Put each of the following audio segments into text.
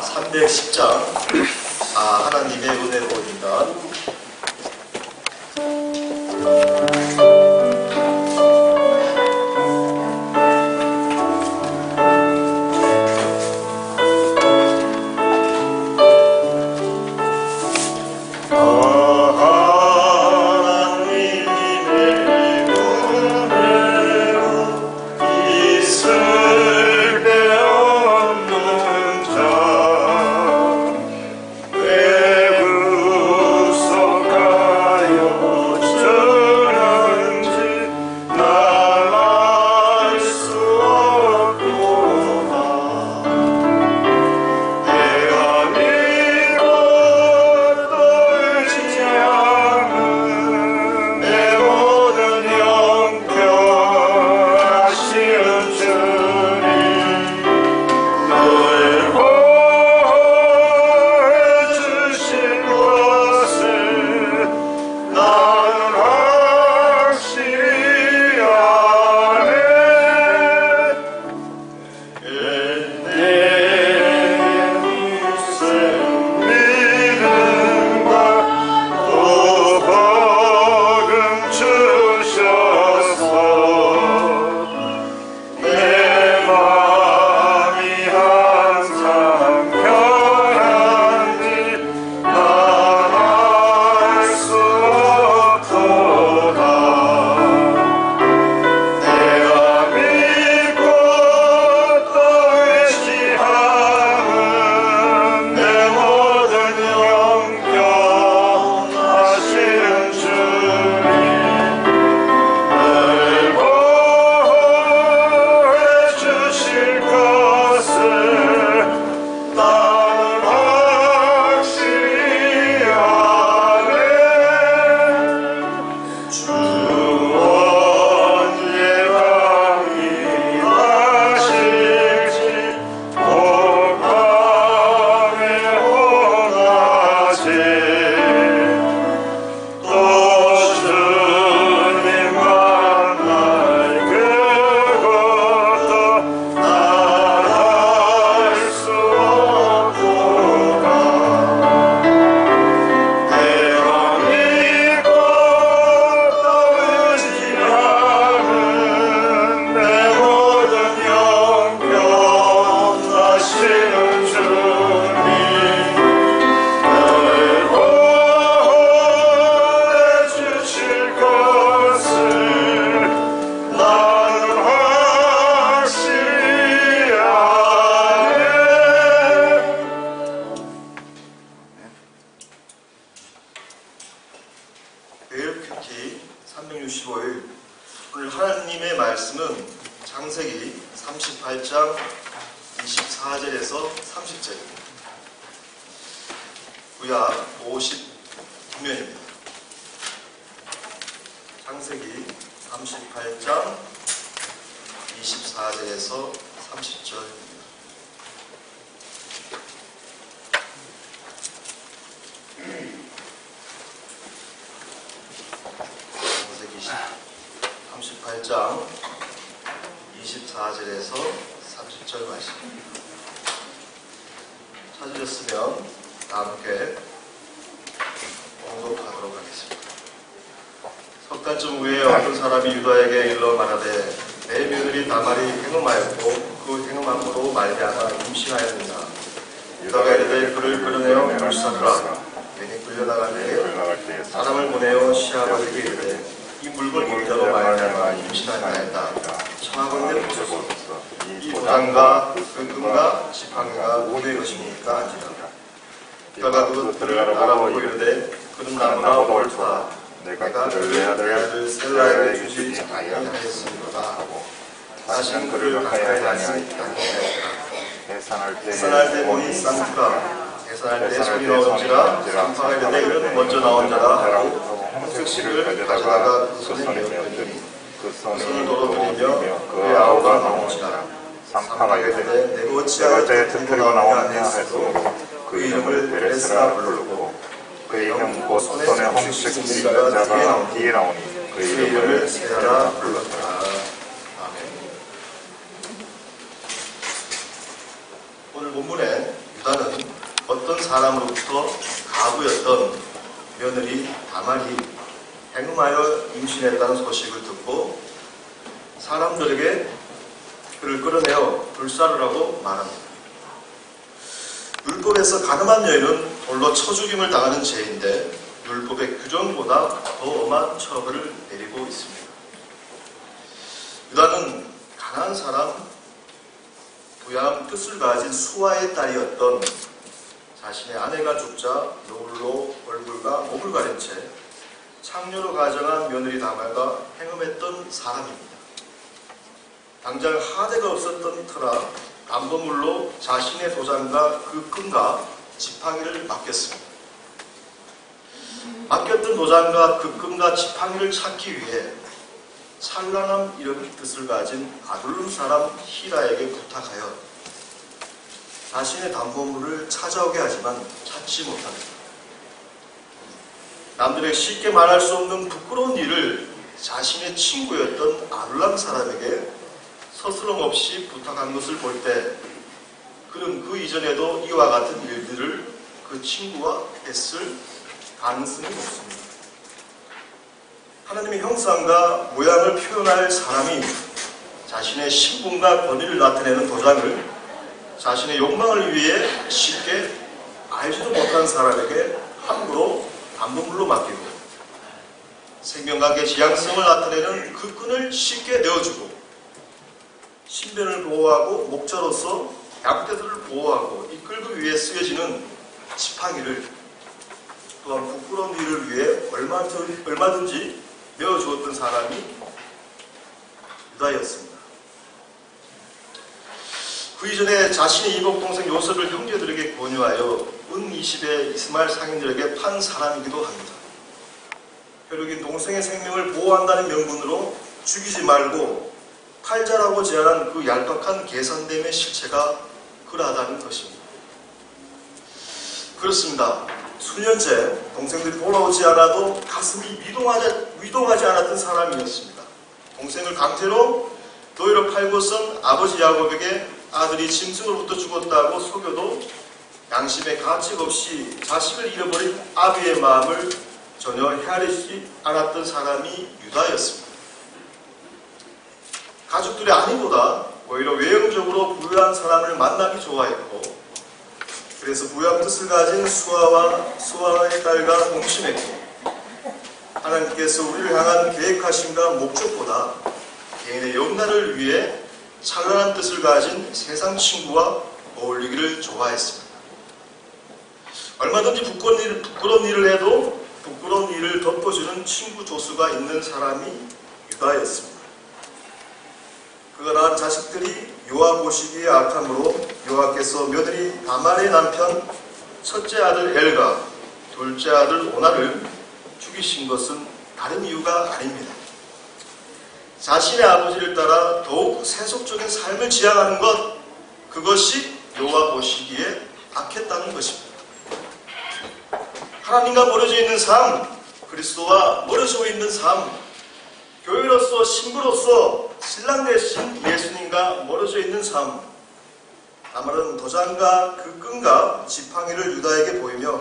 310장 하나님의 은혜로입니다. 교육큐티 365일 오늘 하나님의 말씀은 창세기 38장 24절에서 30절입니다. 구약 50면입니다. 창세기 38장 24절에서 30절입니다. 창세기 38장 24절에서 30절 말씀 찾으셨으면 다 함께 봉독하도록 하겠습니다. 석 달쯤 후에 어떤 사람이 유다에게 일러 말하되 내 며느리 다말이 행음하였고 그 행음함으로 말미암아 임신하였느니라. 유다가 이르되 그를 끌어내어 불사르라. 괜히 끌려나갈 때에 사람을 보내어 시아버지에게 이르되 이 물건 인자로 말미암아 임신하였다. 청하건대 보소서. 이 도장과 금과 지팡이가 모두의 것입니까? 아니라. 유다가 그것들을 알아보고 이르되 그는 나무나 옳다. 내가 그를 내 아들 셀라에게 주지 아니하였으므로다 하고 다시는 그를 가까이 아니하였다. 해산할 때 보니 쌍수가 해산할 때 손이 나온지라 쌍파가 이르되 그는 먼저 나온 자라 하고 홍색실을 가져다가 그 손에 메었더니 그 손이 도로들이며 그의 아우가 나온지라. 쌍파가 이르되 내가 어찌하여 틈틀고 나오느냐 해서 그 이름을 베레스라 부르고 그의 이름 곧 손에 홍색 들이는 자가 뒤에 나오니 그 이름을 세라라 불렀더라. 아멘. 오늘 본문에 유다는 사람으로부터 가부였던 며느리 다말이 행음하여 임신했다는 소식을 듣고 사람들에게 그를 끌어내어 불사르라고 말합니다. 율법에서 간음한 여인은 돌로 쳐 죽임을 당하는 죄인데 율법의 규정보다 더 엄한 처벌을 내리고 있습니다. 유다는 가난한 사람, 부양 뜻을 가진 수아의 딸이었던 자신의 아내가 죽자 노울로 얼굴과 몸을 가린 채 창녀로 가정한 며느리 다말과 행음했던 사람입니다. 당장 하대가 없었던 터라 담보물로 자신의 도장과 그 끈과 지팡이를 맡겼습니다. 맡겼던 도장과 그 끈과 지팡이를 찾기 위해 찬란한 이런 뜻을 가진 아둘람 사람 히라에게 부탁하여 자신의 담보물을 찾아오게 하지만 찾지 못합니다. 남들에게 쉽게 말할 수 없는 부끄러운 일을 자신의 친구였던 아둘람 사람에게 서스럼 없이 부탁한 것을 볼 때 그는 그 이전에도 이와 같은 일들을 그 친구와 했을 가능성이 높습니다. 하나님의 형상과 모양을 표현할 사람이 자신의 신분과 권위를 나타내는 도장을 자신의 욕망을 위해 쉽게 알지도 못한 사람에게 함부로 담보물로 맡기고 생명각의 지향성을 나타내는 그 끈을 쉽게 내어주고 신변을 보호하고 목자로서 양떼들을 보호하고 이끌기 위해 쓰여지는 지팡이를 또한 부끄러운 일을 위해 얼마든지 내어주었던 사람이 유다였습니다. 그 이전에 자신의 이복동생 요셉을 형제들에게 권유하여 은 20의 이스마엘 상인들에게 판 사람이기도 합니다. 혈육인 동생의 생명을 보호한다는 명분으로 죽이지 말고 팔자라고 제안한 그 얄팍한 계산됨의 실체가 그러하다는 것입니다. 그렇습니다. 수년째 동생들이 돌아오지 않아도 가슴이 위동하지 않았던 사람이었습니다. 동생을 강제로 노예로 팔고선 아버지 야곱에게 아들이 짐승으로부터 죽었다고 속여도 양심의 가책 없이 자식을 잃어버린 아비의 마음을 전혀 헤아리지 않았던 사람이 유다였습니다. 가족들의 아니보다 오히려 외형적으로 부유한 사람을 만나기 좋아했고 그래서 부유한 뜻을 가진 수아의 딸과 동침했고 하나님께서 우리를 향한 계획하심과 목적보다 개인의 영난을 위해 찬란한 뜻을 가진 세상 친구와 어울리기를 좋아했습니다. 얼마든지 부끄러운 일을 해도 부끄러운 일을 덮어주는 친구 조수가 있는 사람이 유다였습니다. 그가 낳은 자식들이 요압 보시기에 악함으로 여호와께서 며느리 다말의 남편 첫째 아들 엘과 둘째 아들 오나를 죽이신 것은 다른 이유가 아닙니다. 자신의 아버지를 따라 더욱 세속적인 삶을 지향하는 것, 그것이 여호와 보시기에 악했다는 것입니다. 하나님과 멀어져 있는 삶, 그리스도와 멀어져 있는 삶, 교회로서 신부로서 신랑 되신 예수님과 멀어져 있는 삶, 다말은 도장과 그 끈과 지팡이를 유다에게 보이며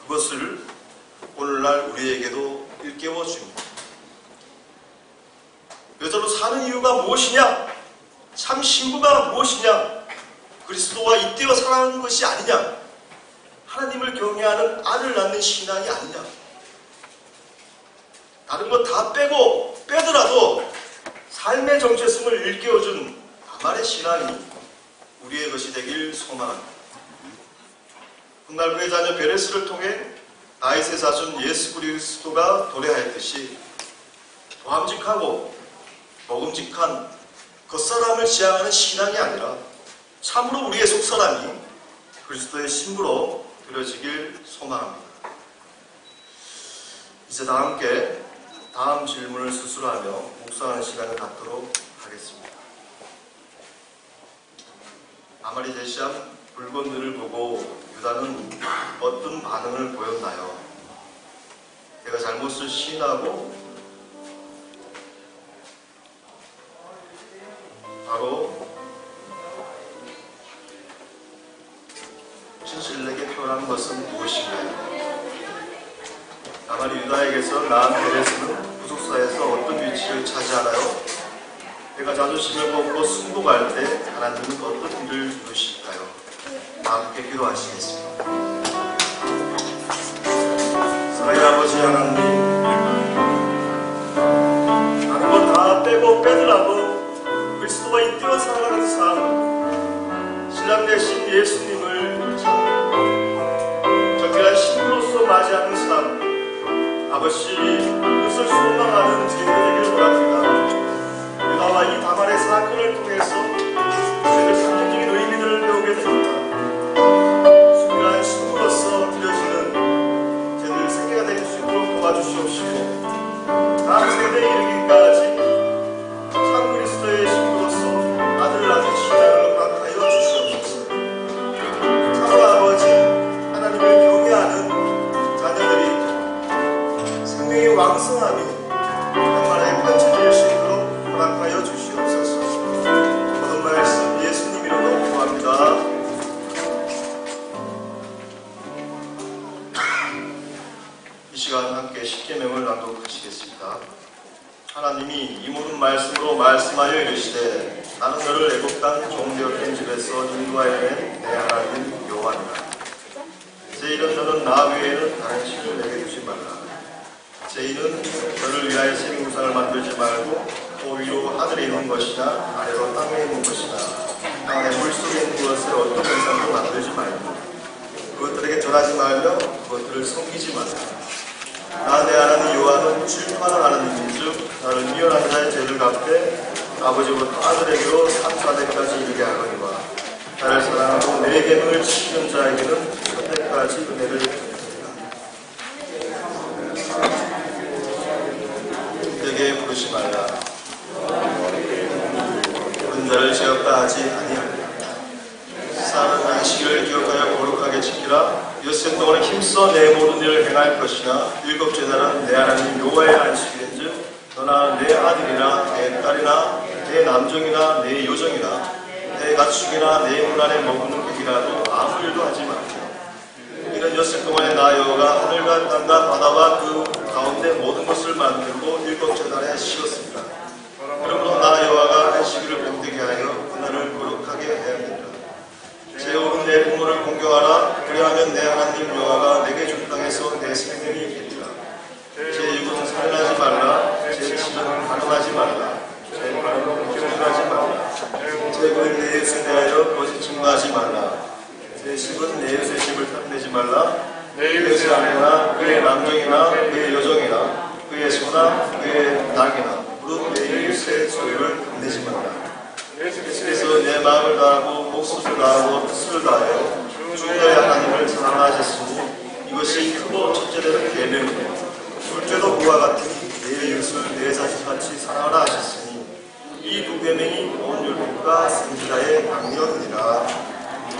그것을 오늘날 우리에게도 일깨워 줍니다. 여자로 사는 이유가 무엇이냐? 참 신부가 무엇이냐? 그리스도와 잇대어 살아가는 것이 아니냐? 하나님을 경외하는 아들 낳는 신앙이 아니냐? 다른 거 다 빼더라도 삶의 정체성을 일깨워준 다말의 신앙이 우리의 것이 되길 소망합니다. 훗날 그의 자녀 베레스를 통해 다윗의 자손 예수 그리스도가 도래하였듯이 보함직하고 먹음직한 겉사람을 지향하는 신앙이 아니라 참으로 우리의 속사람이 그리스도의 신부로 드려지길 소망합니다. 이제 다 함께 다음 질문을 수술하며 묵상하는 시간을 갖도록 하겠습니다. 다말이 제시한 물건들을 보고 유다는 어떤 반응을 보였나요? 내가 잘못을 시인하고 바로 사실에게 표현한 것은 무엇인가요? 다만 유다에게서 낳은 베레스는 구속사에서 어떤 위치를 차지하나요? 그가 자존심을 꺾고 승복할 때 하나님은 어떤 일을 이루실까요? 함께 기도하시겠습니다. 사랑의 아버지 하나님, 다른 것 다 빼고 빼더라도 그리스도와 잇대어 살아가는 삶, 신랑 되신 예수님을 참 적절한 신부로서 맞이하는 삶, 아버지 그것을 소망하는 제자들에게 원합니다. 유다와 이 다말의 사건을 통해서 저희들 상징적인 의미들을 배우게 됩니다. 순결한 신부로서 드려지는 저희들 생애가 될 수 있도록 도와주시옵시고, 다음 세대에 이르기까지 참 그리스도의 신부로서 아들을 낳는 신앙을 허락하여 주시옵소서. 참으로 아버지 하나님을 경외하는 자녀들이 생명이 왕성하니 정말의 펼쳐질 수 있도록 허락하여 주시옵소서. 모든 말씀 예수님 이름으로 구합니다. 이 시간 함께 십계명을 낭독하시겠습니다. 하나님이 이 모든 말씀으로 말씀하여 이르시되 나는 너를 애굽 땅 종되었던 집에서 인도하여 낸 내 하나님 여호와니라. 제 이런 너는 나 외에는 다른 신을 내게 두지 말라. 제 이는 너를 위하여 새 우상을 만들지 말고 또 위로 하늘에 있는 것이나 아래로 땅에 있는 것이나 땅 안에 물속에 있는 것을 어떤 우상도 만들지 말고 그것들에게 절하지 말며 그것들을 섬기지 말라. 나 내 하나님 여호와는 질투하는 하나님인즉 나를 미련한 자의 죄를 갚되 아버지부터 아들에게로 3,4대까지 이르게 하거니와 나를 사랑하고 내 계명을 지키는 자에게는 그때까지 은혜를 베풀리라. 내게 부르지 말라. 부른 자를 제압다 하지 아니하리라. 사는 안식일을 기억하여 거룩하게 지키라. 엿새 동안에 힘써 내 모든 일을 행할 것이나 일곱째 날은 내 하나님 여호와의 안식일인즉 너나 내 아들이나 내 딸이나 내 남종이나 내 여종이나 내 가축이나 내 문 안에 머무는 것이라도 아무 일도 하지 말고 이는 엿새 동안에 나 여호와가 하늘과 땅과 바다와 그 가운데 모든 것을 만들고 일곱째 날에 쉬었습니다. 그러므로 나 여호와가 안식일을 복되게 하여 그날을 거룩하게 해야 합니다. 제 오른 내 부모를 공경하라. 그리하면 내 하나님 여호와가 내게 준 땅에서 내 생명이 있리라. 제 이웃은 살인하지 말라. 제 집은 가늠하지 말라. 제 발은 기름하지 말라. 제 그는 내 이웃에 대하여 거짓 증거하지 말라. 제 집은 내 이웃의 집을 탐내지 말라. 내 이웃의 아내나 그의 남종이나 그의 여종이나 그의 소나 그의 낙이나 무릇 내 이웃의 소유를 탐내지 말라. 내 집에서 내 마음을 다하고 목숨을 다하고 뜻을 다하여 주 너의 하나님을 사랑하셨으니 이것이 크고 첫째되는 계명이며 둘째도 그와 같으니 내 이웃을 내 자신같이 사랑하라 하셨으니 이 두 계명이 온 율법과 선지자의 강령이니라.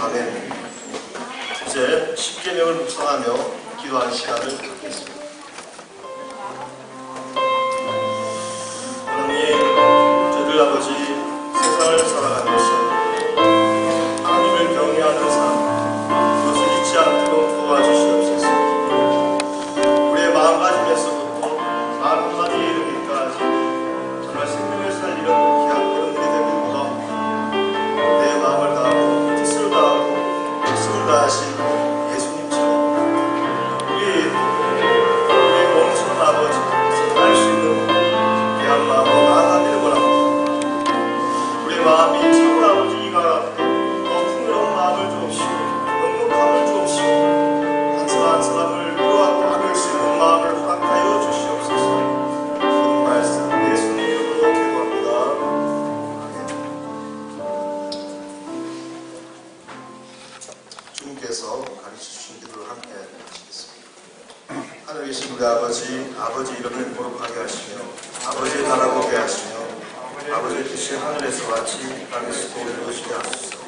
아멘. 이제 십계명을 묵상하며 기도하는 시간을 갖겠습니다. 하나님, 저들 아버지 세상을 살아가면서 하나님을 경외하는 삶, 그것을 잊지 않도록 도와주시옵소서. 우리의 마음가짐에서부터 말 한마디에 이르기까지 정말 생명을 살리는 귀한 걸음들이 되길 원합니다. 내 마음을 다하고 뜻을 다하고 목숨을 다하신 예수님처럼 우리의 몸처럼 아버지 생각할 수 있는 귀한 마음으로 나아가기를 원합니다. 마음이 참으로 아버지 이가 더 풍요로운 마음을 주옵시고 넉넉함을 주옵시고 한 사람 한 사람을 위로하고 안을 수 있는 마음을 허락하여 주시옵소서. 모든 말씀 예수님 이름으로 기도합니다. 아멘. 주님께서 가르쳐주신 기도를 함께 하시겠습니다. 하늘에 계신 우리 아버지 이름을 거룩하게 하시며 아버지의 나라 보게 하시며 아버지의 뜻이 하늘에서 같이 땅에서도 이루어지게 하소서.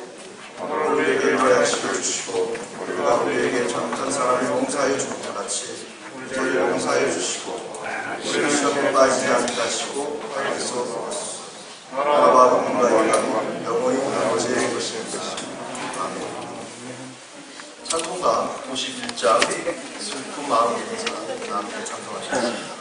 우리에게 일하여 하시고 주시고 우리가 우리에게 잘못한 사람을 용서하여 주는 것 같이 우리를 용서하여 주시고 우리를 시험에 빠지지 않게 하시고 땅에서 구하소서. 나라와 영광과 영원히 아버지의 것입니다. 아멘. 찬송가 51장 슬픈 마음 있는 사람 다 함께 찬송하셨습니다.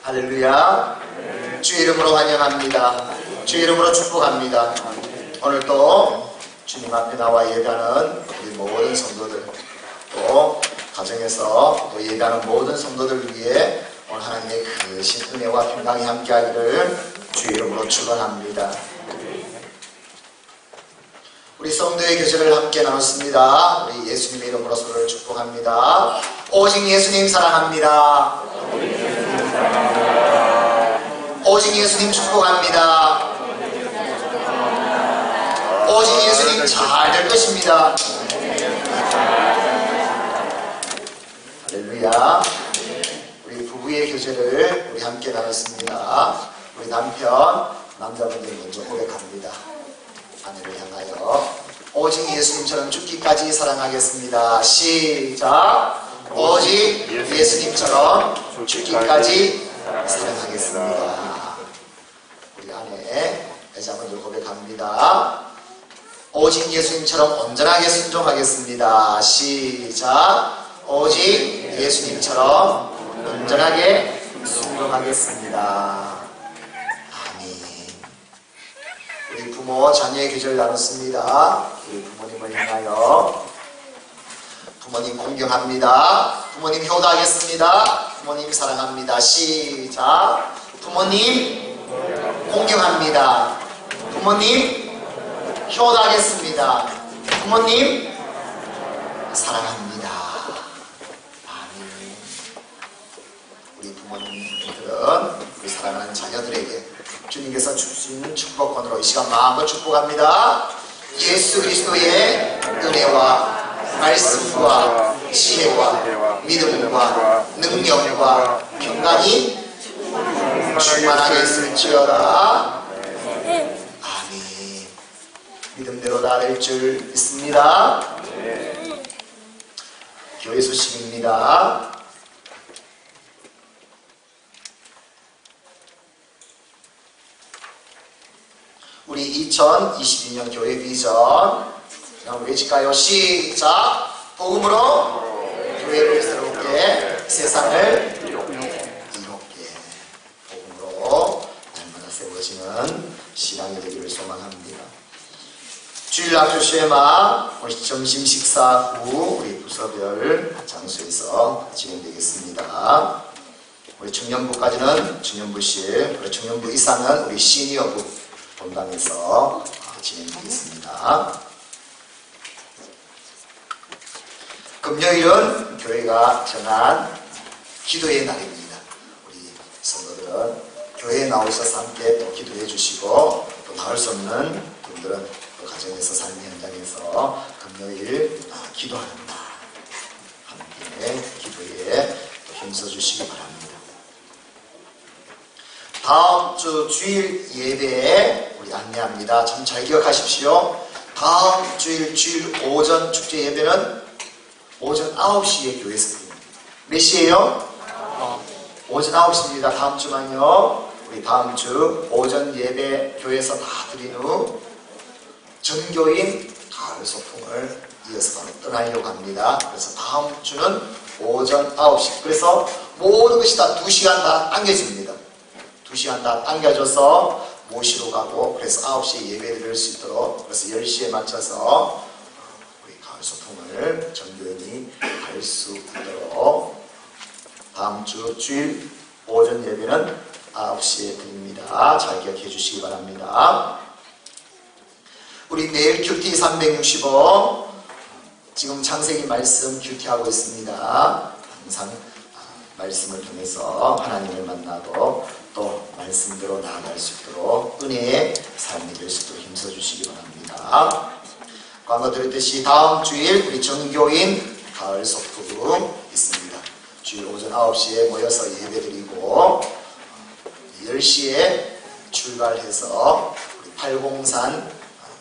할렐루야. 주의 이름으로 환영합니다. 주의 이름으로 축복합니다. 오늘 또 주님 앞에 나와 예배하는 우리 모든 성도들, 또 가정에서 또 예배하는 모든 성도들 위해 오늘 하나님의 크신 은혜와 평강이 함께하기를 주의 이름으로 축원합니다. 우리 성도의 교제를 함께 나눴습니다. 우리 예수님의 이름으로 서로를 축복합니다. 오직 예수님 사랑합니다. 오직 예수님 축복합니다. 오직 예수님 잘 될 것입니다. 할렐루야. 우리 부부의 교제를 우리 함께 나눴습니다. 우리 남자분들 먼저 고백합니다. 아내를 향하여 오직 예수님처럼 죽기까지 사랑하겠습니다. 시작. 오직 예수님처럼 죽기까지 사랑하겠습니다. 우리 아내 애자분들 고백합니다. 오직 예수님처럼 온전하게 순종하겠습니다. 시작. 오직 예수님처럼 온전하게 순종하겠습니다. 우리 부모 자녀의 교제를 나눴습니다. 우리 부모님을 향하여 부모님 공경합니다. 부모님 효도하겠습니다. 부모님 사랑합니다. 시작. 부모님 공경합니다. 부모님 효도하겠습니다. 부모님 사랑합니다. 아멘. 우리 부모님들은 우리 사랑하는 자녀들에게 주님께서 줄 수 있는 축복권으로 이 시간 마음껏 축복합니다. 예수 그리스도의 은혜와 말씀과 지혜와 믿음과 능력과 평강이 충만하게 있을지어다. 아멘. 믿음대로 다 될 줄 믿습니다. 교회 소식입니다. 우리 2022년 교회 비전 우리 외칠까요? 시작! 복음으로 교회를 새롭게 세상을 이롭게 복음으로 날마다 세워지는 신앙이 되기를 소망합니다. 주일 학교 쉐마 우리 점심 식사 후 우리 부서별 장소에서 진행되겠습니다. 우리 청년부까지는 청년부실, 우리 청년부 이상은 우리 시니어부 본당에서 진행되겠습니다. 금요일은 교회가 정한 기도의 날입니다. 우리 성도들은 교회에 나오셔서 함께 또 기도해 주시고 또 나올 수 없는 분들은 또 가정에서 삶의 현장에서 금요일 기도하는 날 함께 기도에 또 힘써 주시기 바랍니다. 다음 주 주일 예배에 우리 안내합니다. 참 잘 기억하십시오. 다음 주일 오전 축제 예배는 오전 9시에 교회에서 드립니다. 몇 시에요? 오전 9시입니다. 다음 주만요. 우리 다음 주 오전 예배 교회에서 다 드린 후 전교인 가을 소풍을 이어서 바로 떠나려고 합니다. 그래서 다음 주는 오전 9시. 그래서 모든 것이 다 2시간 다 당겨집니다. 2시간 다 당겨져서 모시러 가고 그래서 9시에 예배 드릴 수 있도록 그래서 10시에 맞춰서 우리 가을 소풍을 전교인이 갈 수 있도록 다음 주 주일 오전 예배는 9시에 드립니다. 잘 기억해 주시기 바랍니다. 우리 내일 큐티 365 지금 창세기 말씀 큐티하고 있습니다. 항상 말씀을 통해서 하나님을 만나고 또 말씀대로 나아갈 수 있도록 은혜의 삶이 될 수 있도록 힘써 주시기 바랍니다. 광고 드렸듯이 다음 주일 우리 정교인 가을 소풍 있습니다. 주일 오전 9시에 모여서 예배드리고 10시에 출발해서 우리 팔공산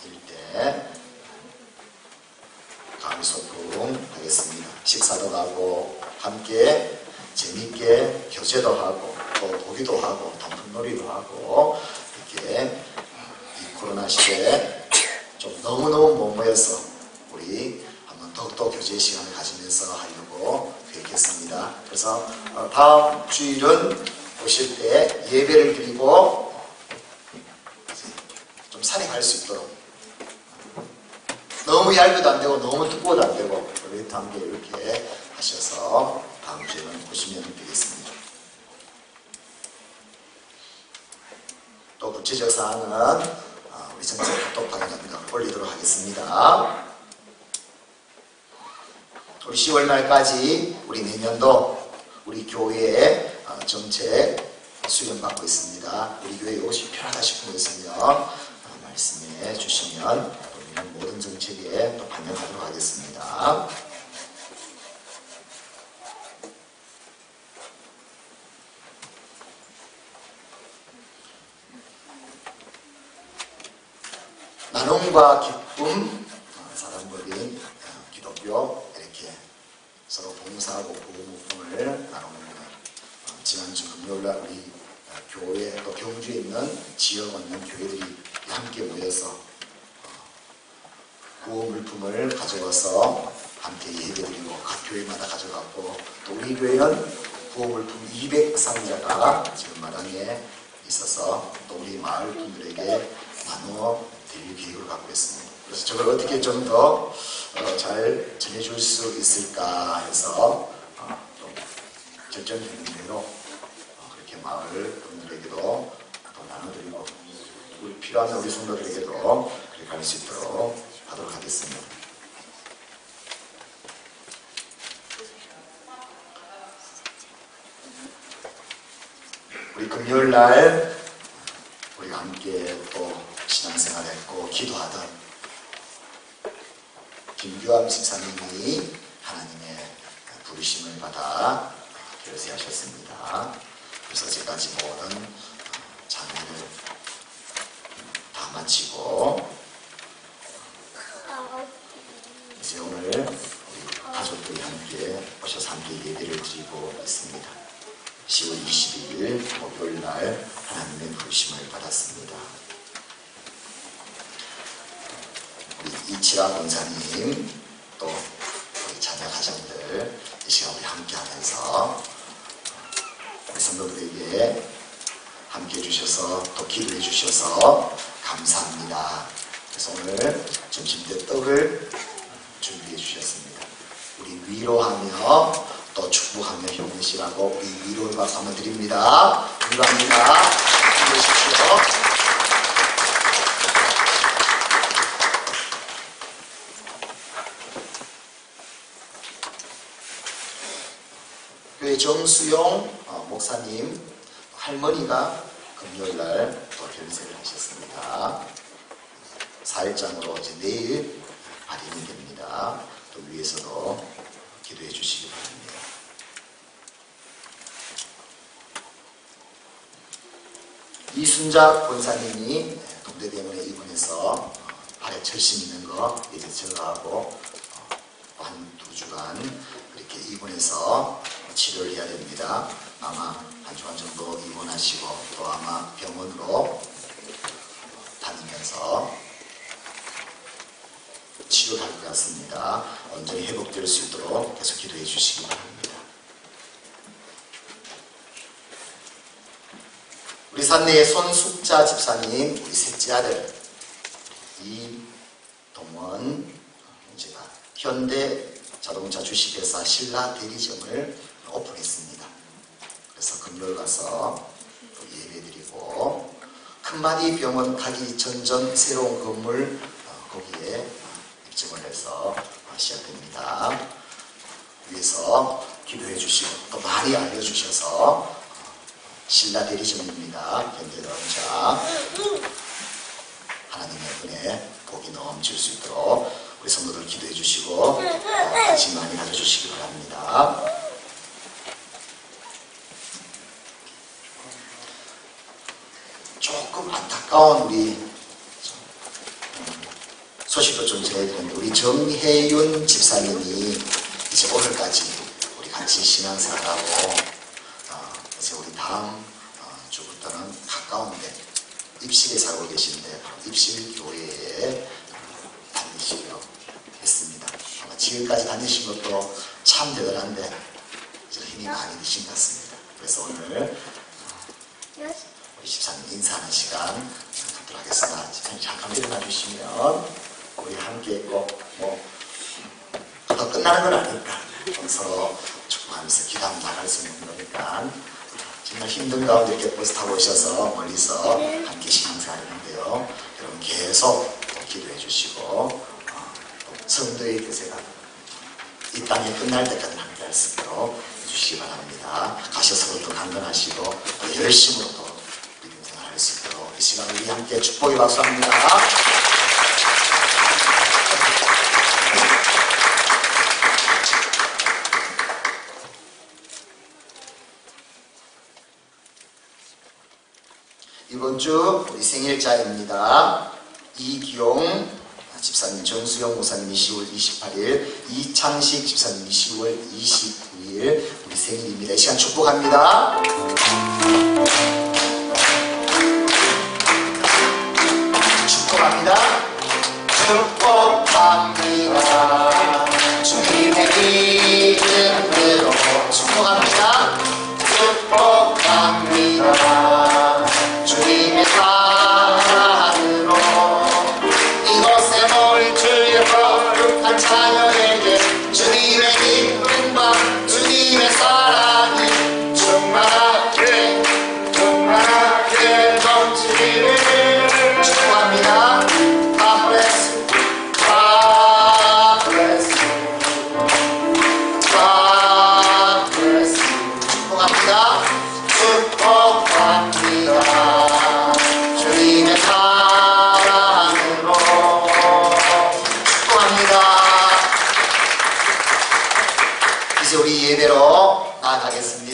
일대 가을 소풍 하겠습니다. 식사도 가고 함께 재미있게 교제도 하고 또 보기도 하고 단풍놀이도 하고 이렇게 이 코로나 시대에 좀 너무너무 못 모여서 우리 한번 더욱더 교제 시간을 가지면서 하려고 계획했습니다. 그래서 다음 주일은 오실 때 예배를 드리고 좀 산에 갈 수 있도록 너무 얇아도 안 되고 너무 두꺼워도 안 되고 우리 함께 이렇게 하셔서 다음 주에는 오시면 되겠습니다. 또 구체적 사항은 우리 전체 카톡방에 올리도록 하겠습니다. 우리 10월 말까지 우리 내년도 우리 교회의 정책 수련받고 있습니다. 우리 교회에 오시 편하다 싶은 거 있으면 말씀해 주시면 우리는 모든 정책에 또 반영하도록 하겠습니다. 나눔과 기쁨, 사랑법인 기독교 이렇게 서로 봉사하고 보호목품을 나누는 지난주 금요일날 우리 교회 또 경주에 있는 지역 없는 교회들이 함께 모여서 구호물품을 가져와서 함께 예배드리고 각 교회마다 가져갔고 또 우리 교회는 구호물품 200상자가 지금 마당에 있어서 또 우리 마을 분들에게 나누어 드릴 계획을 갖고 있습니다. 그래서 저걸 어떻게 좀 더 잘 전해줄 수 있을까 해서 좀 결정되는 대로 그렇게 마을 분들에게도 또 나눠드리고 우리 필요한 우리 성도들에게도 그렇게 갈 수 있도록 하도록 하겠습니다. 우리 금요일날 우리가 함께 또 신앙생활했고 기도하던 김규암 집사님이 하나님의 부르심을 받아 결세하셨습니다. 그래서 어제까지 모든 장례를 다 마치고 이제 오늘 우리 가족들이 함께 오셔서 함께 예배를 드리고 있습니다. 10월 22일 목요일 날 하나님의 부르심을 받았습니다. 우리 이치라 권사님 또 우리 자녀 가정들 이 시간 우리 함께 하면서 우리 성도들에게 함께 해주셔서 또 기도해 주셔서 감사합니다. 그래서 오늘 점심때 떡을 준비해 주셨습니다. 우리 위로하며 또 축복하며 힘내시라고 우리 위로의 박수 한번 드립니다. 위로합니다. 힘내십시오. 교회 정수용 목사님 할머니가 금요일날 또 결세를 하셨습니다. 4일장으로 이제 내일 발인이 됩니다. 또 위에서도 기도해 주시기 바랍니다. 이순자 권사님이 동대병원에 입원해서 발에 철심 있는 거 이제 제거하고 한 2주간 그렇게 입원해서 치료를 해야 됩니다. 아마 한 주간 정도 입원하시고 또 아마 병원으로 다니면서 치료할 것 같습니다. 온전히 회복될 수 있도록 계속 기도해 주시기 바랍니다. 우리 산내의 손숙자 집사님, 우리 셋째 아들 이동원 제가 현대 자동차 주식회사 신라 대리점을 오픈했습니다. 그래서 금요일 가서 예배드리고 큰마디 병원 가기 전전 새로운 건물 거기에 입증을 해서 시작됩니다. 위에서 기도해 주시고 또 많이 알려주셔서 신라 대리점입니다. 현대자동차 하나님의 은혜 복이 넘칠 수 있도록 우리 성도들 기도해 주시고 관심 많이 가져주시기 바랍니다. 조금 안타까운 우리 소식도 좀 전해드렸는데 우리 정혜윤 집사님이 이제 오늘까지 우리 같이 신앙생활하고 이제 우리 다음 주부터는 가까운데 입실에 살고 계신데 입실 교회에 다니시기로 했습니다. 아마 지금까지 다니신 것도 참 대단한데 이제 힘이 많이 드신 것 같습니다. 그래서 오늘 우리 집사님 인사하는 시간 갖도록 하겠습니다. 집사님 잠깐 일어나 주시면 우리 함께 있고 더 끝나는 건 아니니까 서로 축복하면서 기도하면 나갈 수 있는 거니까 정말 힘든 가운데 이렇게 버스 타고 오셔서 멀리서 함께 신앙생활 하는데요. 여러분 계속 기도해 주시고 성도의 교세가 이 땅에 끝날 때까지 함께 할 수 있도록 해주시기 바랍니다. 가셔서도 또 강건하시고 또 열심으로 또 믿음 생활 할 수 있도록 이 시간 우리 함께 축복의 박수합니다. 이번 주 우리 생일자입니다. 이기용 집사님, 정수영 목사님이 10월 28일, 이창식 집사님이 10월 29일 우리 생일입니다. 이 시간 축복합니다. 축복합니다. 축복합니다. 주님의 이름으로 축복합니다. 축복합니다. 주님의 사랑으로 이곳에 모인 주의 거룩한 자녀에게 주님의 기쁨과 주님의 사랑이 충만하게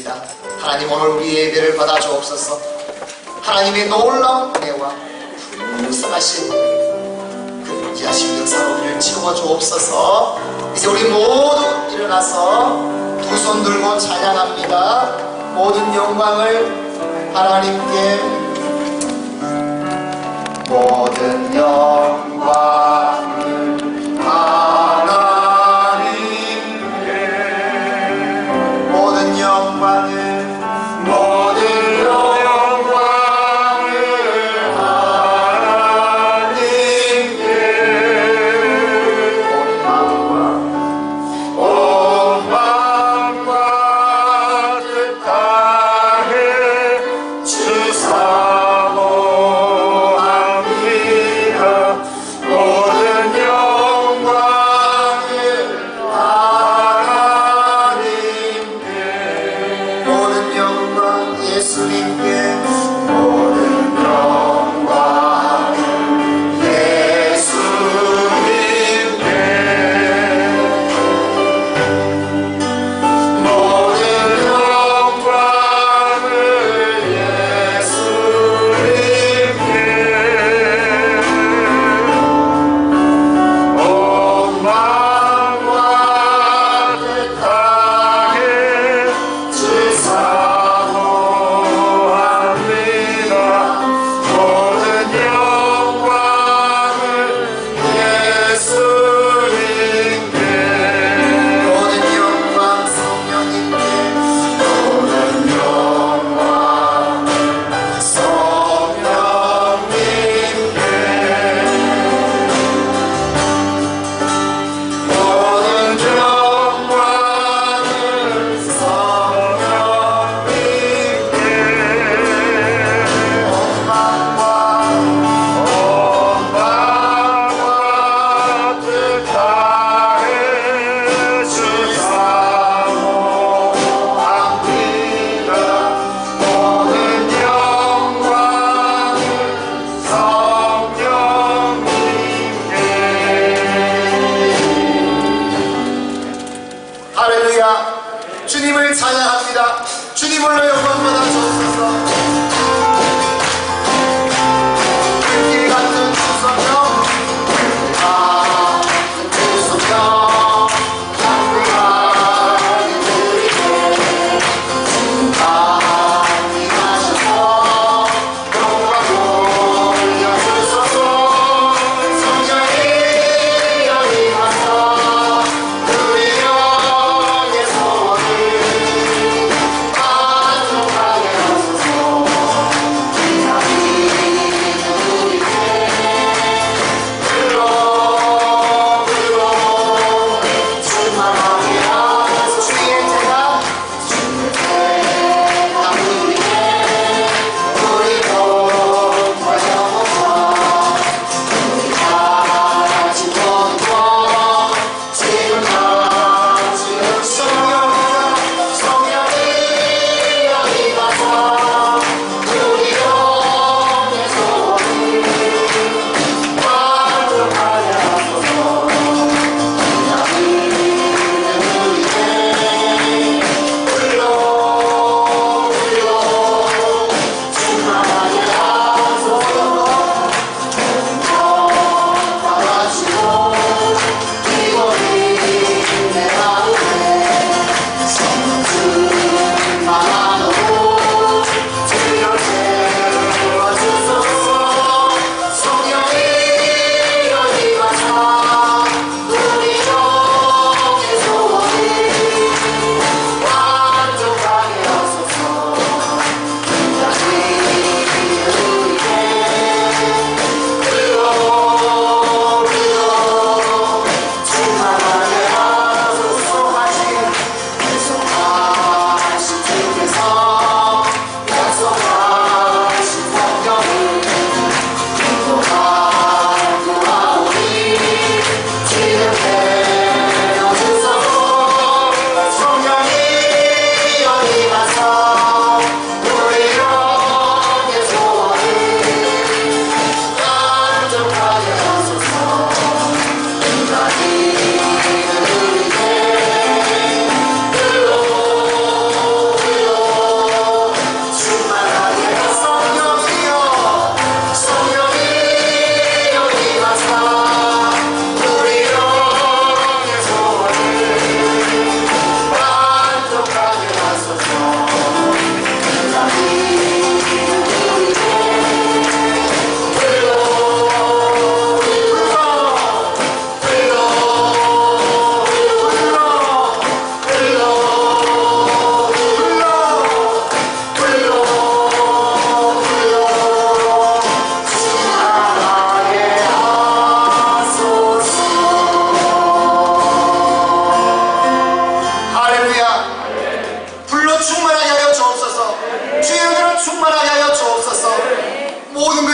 드립니다. 하나님 오늘 우리의 예배를 받아 주옵소서. 하나님의 놀라운 은혜와 풍성하신 그 무지하신 역사로 우리를 채워 주옵소서. 이제 우리 모두 일어나서 두 손 들고 찬양합니다. 모든 영광을 하나님께, 모든 영광을 하나님께, 모든 영광을, 모든 영광을 하나님께, 온 마음과 뜻 다해 주사모합니다. 모든 영광을 하나님께, 모든 영광 예수님께, 모든 영광 예수님께, 모든 영광을 예수님께, 온 마음과 뜻 다해 주사모합니다. 모든 영광을 예수님께, 모든 영광 성령님께, 모든 영광 성령님께, 모든 영광을 성령님께, 온 마음과 뜻 다해 주사모합니다. 모든 영광을 성령님께. 할렐루야. 주님을 찬양합니다. 주님을로 영광 받아 주옵소서. 길 같은 주소며, 같은 주소며, 강구하게 드리게 강림하셔서 영광 돌려주소서. 성령이 여임하사 우리 영의 소원을 만족하게 하소서.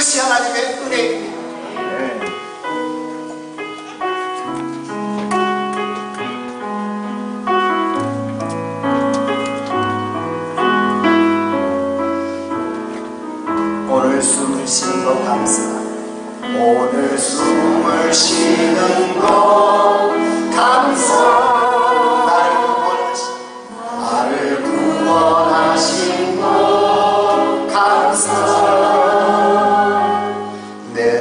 이것이 하나님의 은혜입니다. 오늘 숨을 쉬는 것 감사. 오늘 숨을 쉬는 것 감사. 나를 구원하신 것 감사. 내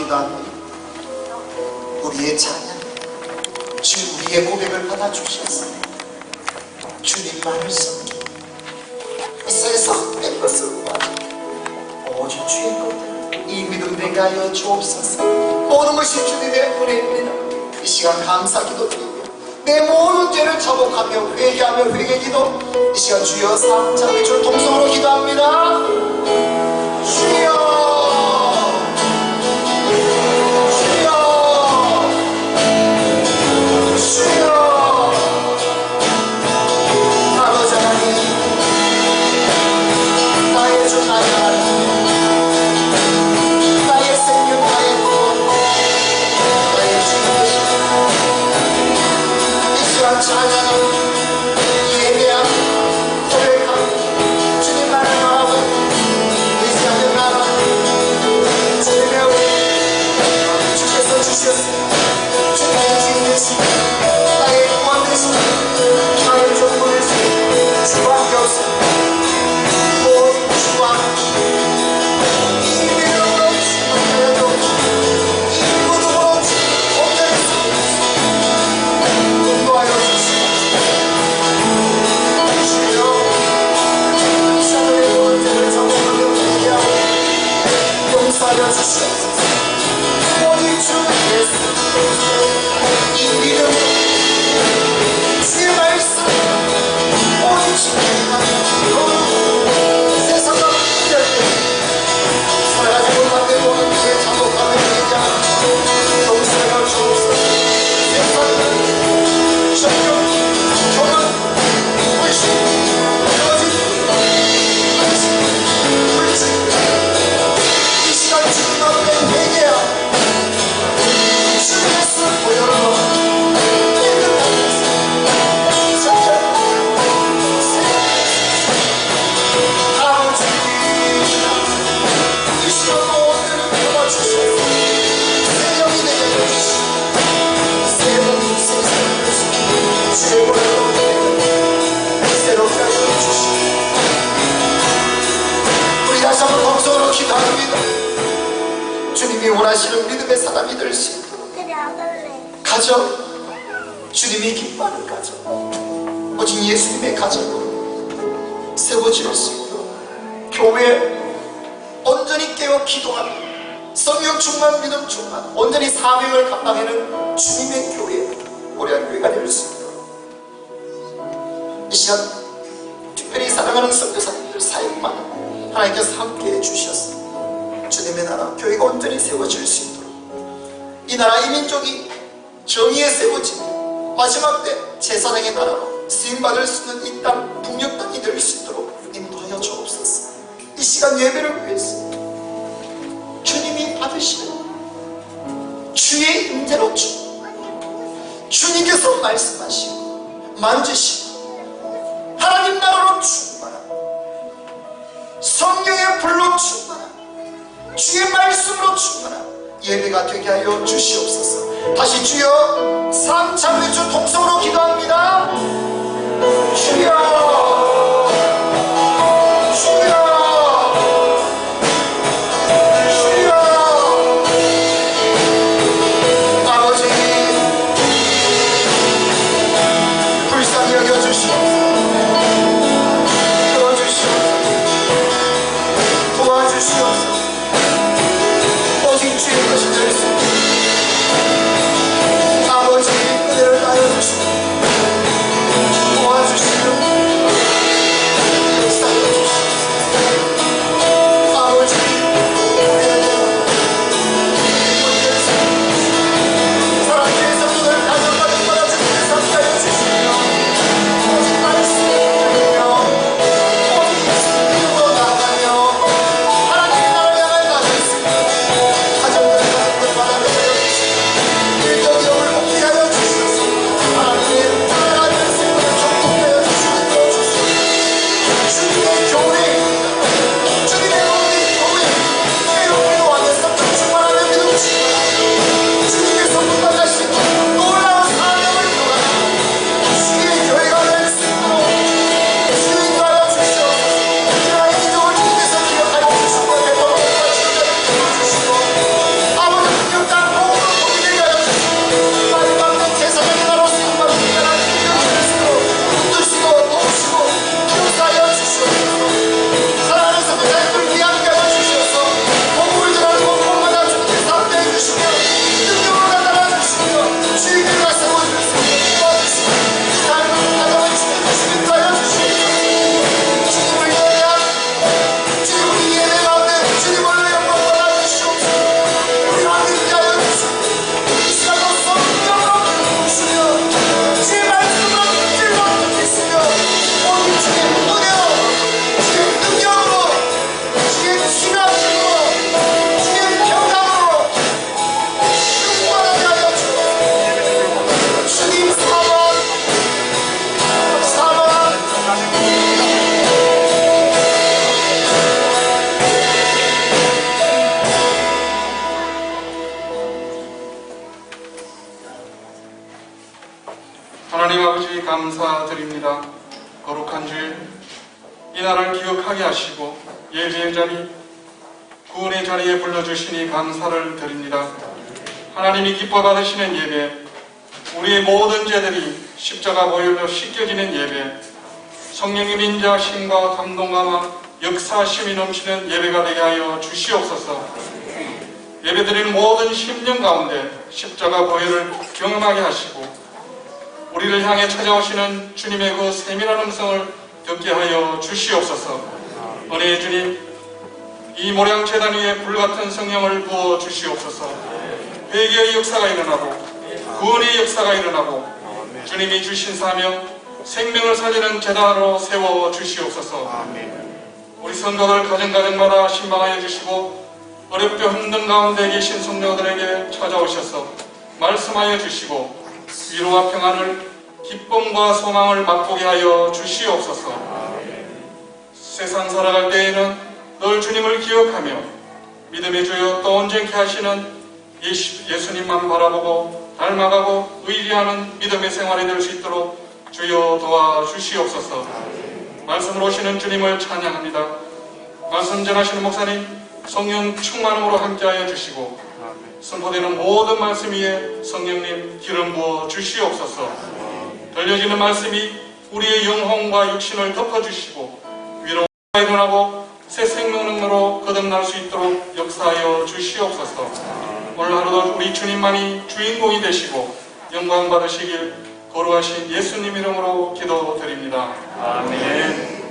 기도합니다. 우리의 찬양, 주 우리의 고백을 받아주셔서 주님 말씀 세상의 것을 오직 주의 것들 이 믿음 되게 하여 주옵소서. 모든 것이 주님의 은혜입니다. 이 시간 감사 기도드리며 내 모든 죄를 자복하며 회개하며 회개기도 이 시간 주여 삼창의 주 통성으로 기도합니다. 주여 주님이 원하시는 믿음의 사람이 될 수 있도록 가정, 주님이 기뻐하는 가정, 오직 예수님의 가정으로 세워질 수 있도록 교회 온전히 깨어 기도하며 성령 충만 믿음 충만 온전히 사명을 감당하는 주님의 교회 고려교회가 될 수 있도록 이 시간 특별히 사랑하는 선교사님들 사역만 하나님께서 함께해 주셔서 주님의 나라 교회가 온전히 세워질 수 있도록 이 나라 이 민족이 정의에 세워지고 마지막 때 제사장의 나라로 쓰임받을 수 있는 이 땅 북녘 땅이 될 수 있도록 인도하여 주옵소서. 이 시간 예배를 위해서 주님이 받으시는 주의 임재로 주님께서 말씀하시고 만지시고 하나님 나라로 충만하고 성령의 불로 충만하고 주의 말씀으로 충만한 예배가 되게 하여 주시옵소서. 다시 주여 삼창의 주 통성으로 기도합니다. 주여 주여 주여 아버지 불쌍히 여겨주시옵소서. 도와주시옵소서. 주의 것이 될 수 있도록 아버지 은혜를 다하여 주시고 도와주시고 하나님 아버지 감사드립니다. 거룩한 주일 이 날을 기억하게 하시고 예배의 자리, 구원의 자리에 불러주시니 감사를 드립니다. 하나님이 기뻐 받으시는 예배, 우리의 모든 죄들이 십자가 보혈로 씻겨지는 예배, 성령님 인자하심과 감동감화 역사심이 넘치는 예배가 되게 하여 주시옵소서. 예배드리는 모든 심령 가운데 십자가 보혈을 경험하게 하시고 우리를 향해 찾아오시는 주님의 그 세밀한 음성을 듣게 하여 주시옵소서. 은혜의 주님, 이 모량제단 위에 불같은 성령을 부어 주시옵소서. 회개의 역사가 일어나고 구원의 역사가 일어나고 주님이 주신 사명, 생명을 살리는 제단으로 세워 주시옵소서. 우리 성도들 가정가정마다 신방하여 주시고 어렵게 힘든 가운데 계신 성도들에게 찾아오셔서 말씀하여 주시고 위로와 평안을, 기쁨과 소망을 맛보게 하여 주시옵소서. 세상 살아갈 때에는 늘 주님을 기억하며 믿음의 주여 또 온전케 하시는 예수님만 바라보고 닮아가고 의지하는 믿음의 생활이 될 수 있도록 주여 도와주시옵소서. 말씀으로 오시는 주님을 찬양합니다. 말씀 전하시는 목사님 성령 충만함으로 함께하여 주시고 선포되는 모든 말씀 위에 성령님 기름 부어 주시옵소서. 들려지는 말씀이 우리의 영혼과 육신을 덮어주시고 위로가 일어나고 새 생명으로 거듭날 수 있도록 역사하여 주시옵소서. 오늘 하루도 우리 주님만이 주인공이 되시고 영광 받으시길 거룩하신 예수님 이름으로 기도드립니다. 아멘.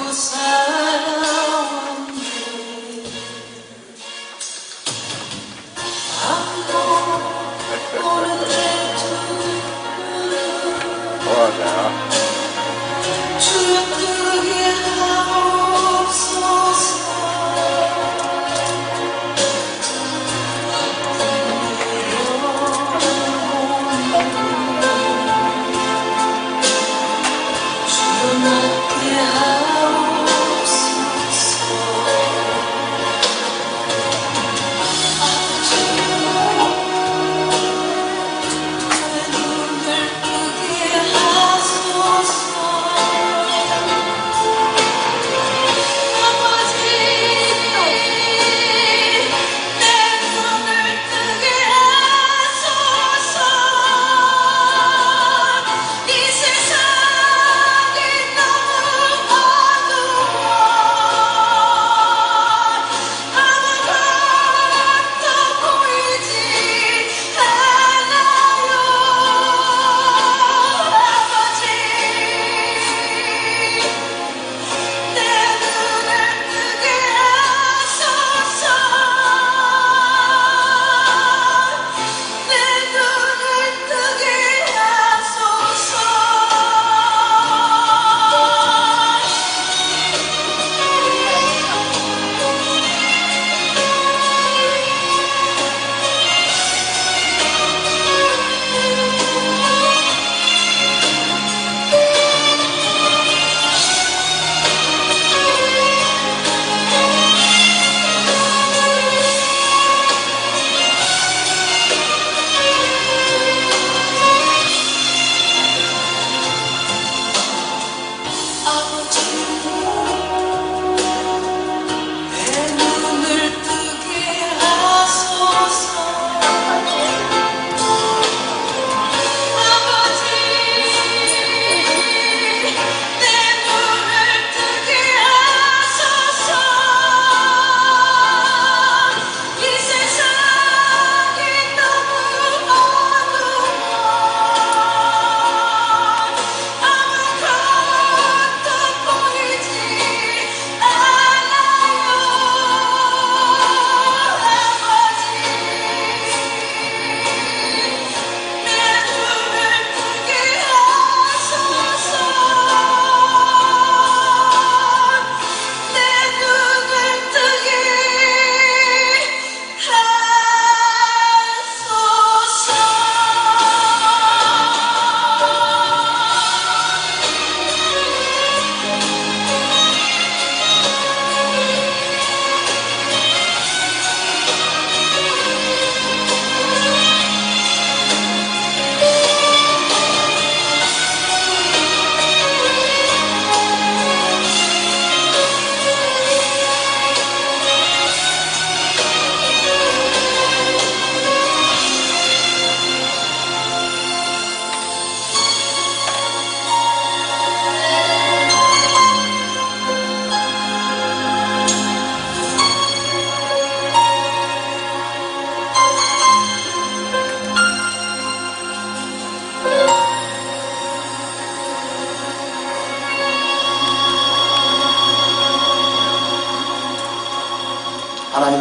하소서.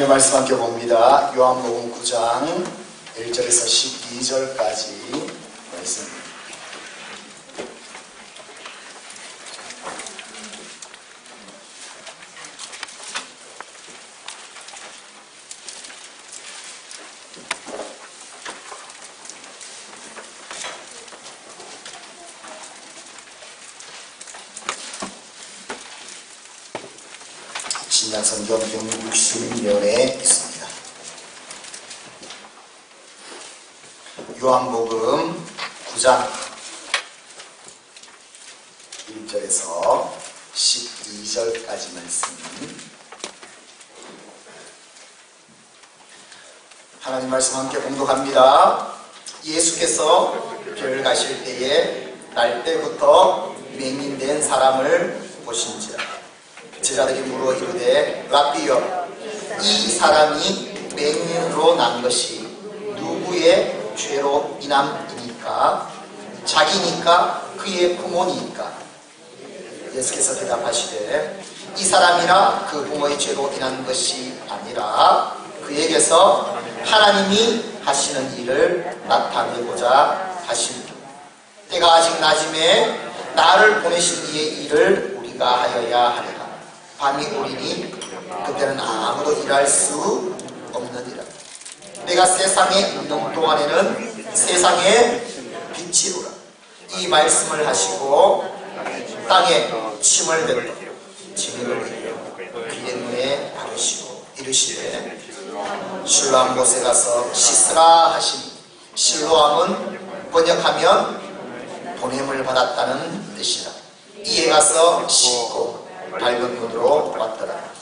하나님의 말씀 함께 봅니다. 요한복음 9장 1절에서 12절까지 말씀. 신약성경 160면에 있습니다. 요한복음 9장 1절에서 12절까지 말씀. 하나님 말씀 함께 봉독합니다. 예수께서 별을 가실 때에 날 때부터 맹인된 사람을 보신지라. 제자들이 물어 이르되 라비여, 이 사람이 맹인으로 난 것이 누구의 죄로 인함이니까? 자기니까? 그의 부모니까? 예수께서 대답하시되 이 사람이나 그 부모의 죄로 인한 것이 아니라 그에게서 하나님이 하시는 일을 나타내고자 하시니, 때가 아직 낮음에 나를 보내신 이의 일을 우리가 하여야 하리라. 밤이 오리니 그때는 아무도 일할 수 없느니라. 내가 세상에 있는 동안에는 세상의 빛이로라. 이 말씀을 하시고 땅에 침을 뱉어 진흙을 흘려 그의 눈에 바르시고 이르시되 실로암 곳에 가서 씻으라 하시니, 실로암은 번역하면 보냄을 받았다는 뜻이라. 이에 가서 씻고 밝은 눈으로 왔더라.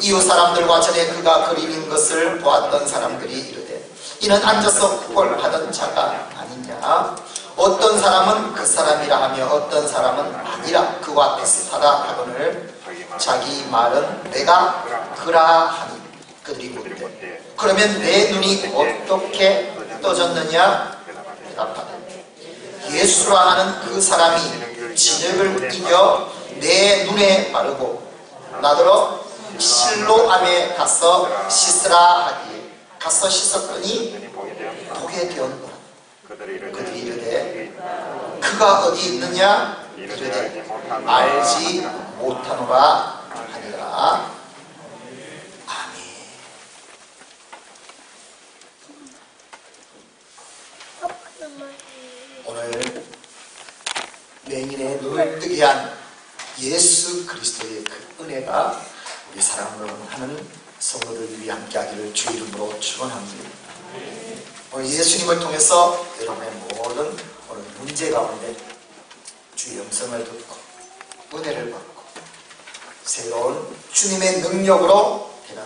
이웃 사람들과 전에 그가 그리는 것을 보았던 사람들이 이르되 이는 앉아서 구걸하던 자가 아니냐? 어떤 사람은 그 사람이라 하며 어떤 사람은 아니라 그와 비슷하다 하거늘 자기 말은 내가 그라 하니, 그들이 묻되 그러면 내 눈이 어떻게 떠졌느냐? 대답하되 예수라 하는 그 사람이 진흙을 이겨 내 눈에 바르고 나더러 실로암에 가서 씻으라 하기에 가서 씻었더니 보게 되었노라. 그들이 이르되 그가 어디 있느냐? 이르되 알지 못하노라 하니라. 아멘. 오늘 맹인의 눈을 뜨게 한 예수 그리스도의 그 은혜가 우리 사랑으로 하는 성도들 위해 함께하기를 주 이름으로 축원합니다. 오늘 예수님을 통해서 여러분의 모든 오늘 문제 가운데 주의 음성을 듣고 은혜를 받고 새로운 주님의 능력으로 되는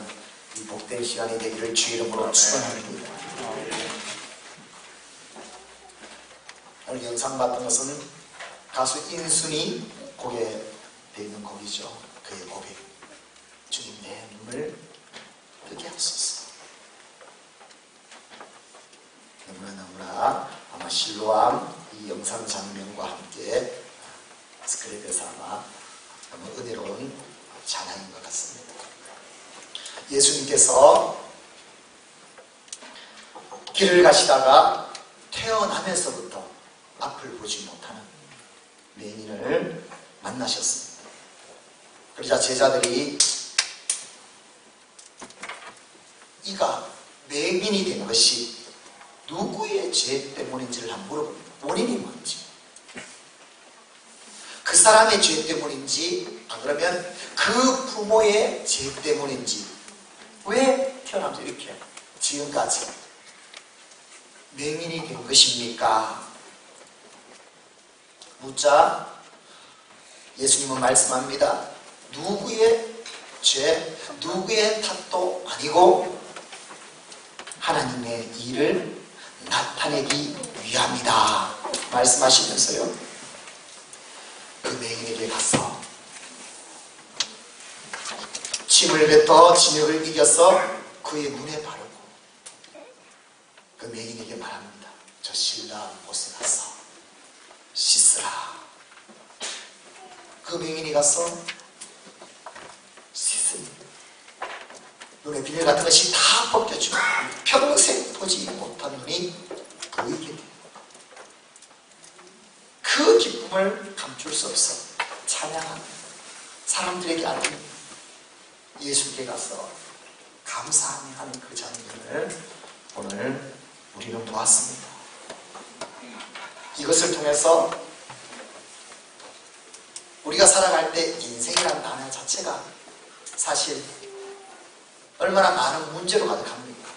이 복된 시간이 되기를 주 이름으로 축원합니다. 오늘 영상 봤던 것은 가수 인순이 곡에 되어 있는 곡이죠. 그의 고백. 주님 내 눈을 뜨게 하소서. 너무나 아마 실로암 이 영상 장면과 함께 스크랩에서 아마 너무 은혜로운 찬양인 것 같습니다. 예수님께서 길을 가시다가 태어나면서부터 앞을 보지 못하는 맹인을 만나셨습니다. 그러자 제자들이 이가 맹인이 된 것이 누구의 죄 때문인지를 한번 물어봅니다. 원인이 뭔지, 그 사람의 죄 때문인지, 안 그러면 그 부모의 죄 때문인지, 왜 태어나면서 이렇게 지금까지 맹인이 된 것입니까? 묻자 예수님은 말씀합니다. 누구의 죄, 누구의 탓도 아니고 하나님의 일을 나타내기 위함이다 말씀하시면서요, 그 맹인에게 가서 침을 뱉어 진흙을 이겨서 그의 눈에 바르고 그 맹인에게 말합니다. 저 신라한 곳에 가서 씻으라. 그 맹인이 가서 씻습니다. 눈의 비늘 같은 것이 다 벗겨지고 평생 보지 못한 눈이 보이게 됩니다. 그 기쁨을 감출 수 없어 찬양하는 사람들에게 아는 예수께 가서 감사하는 그 장면을 오늘 우리는 보았습니다. 이것을 통해서 우리가 살아갈 때 인생이라는 단어 자체가 사실 얼마나 많은 문제로 가득합니까?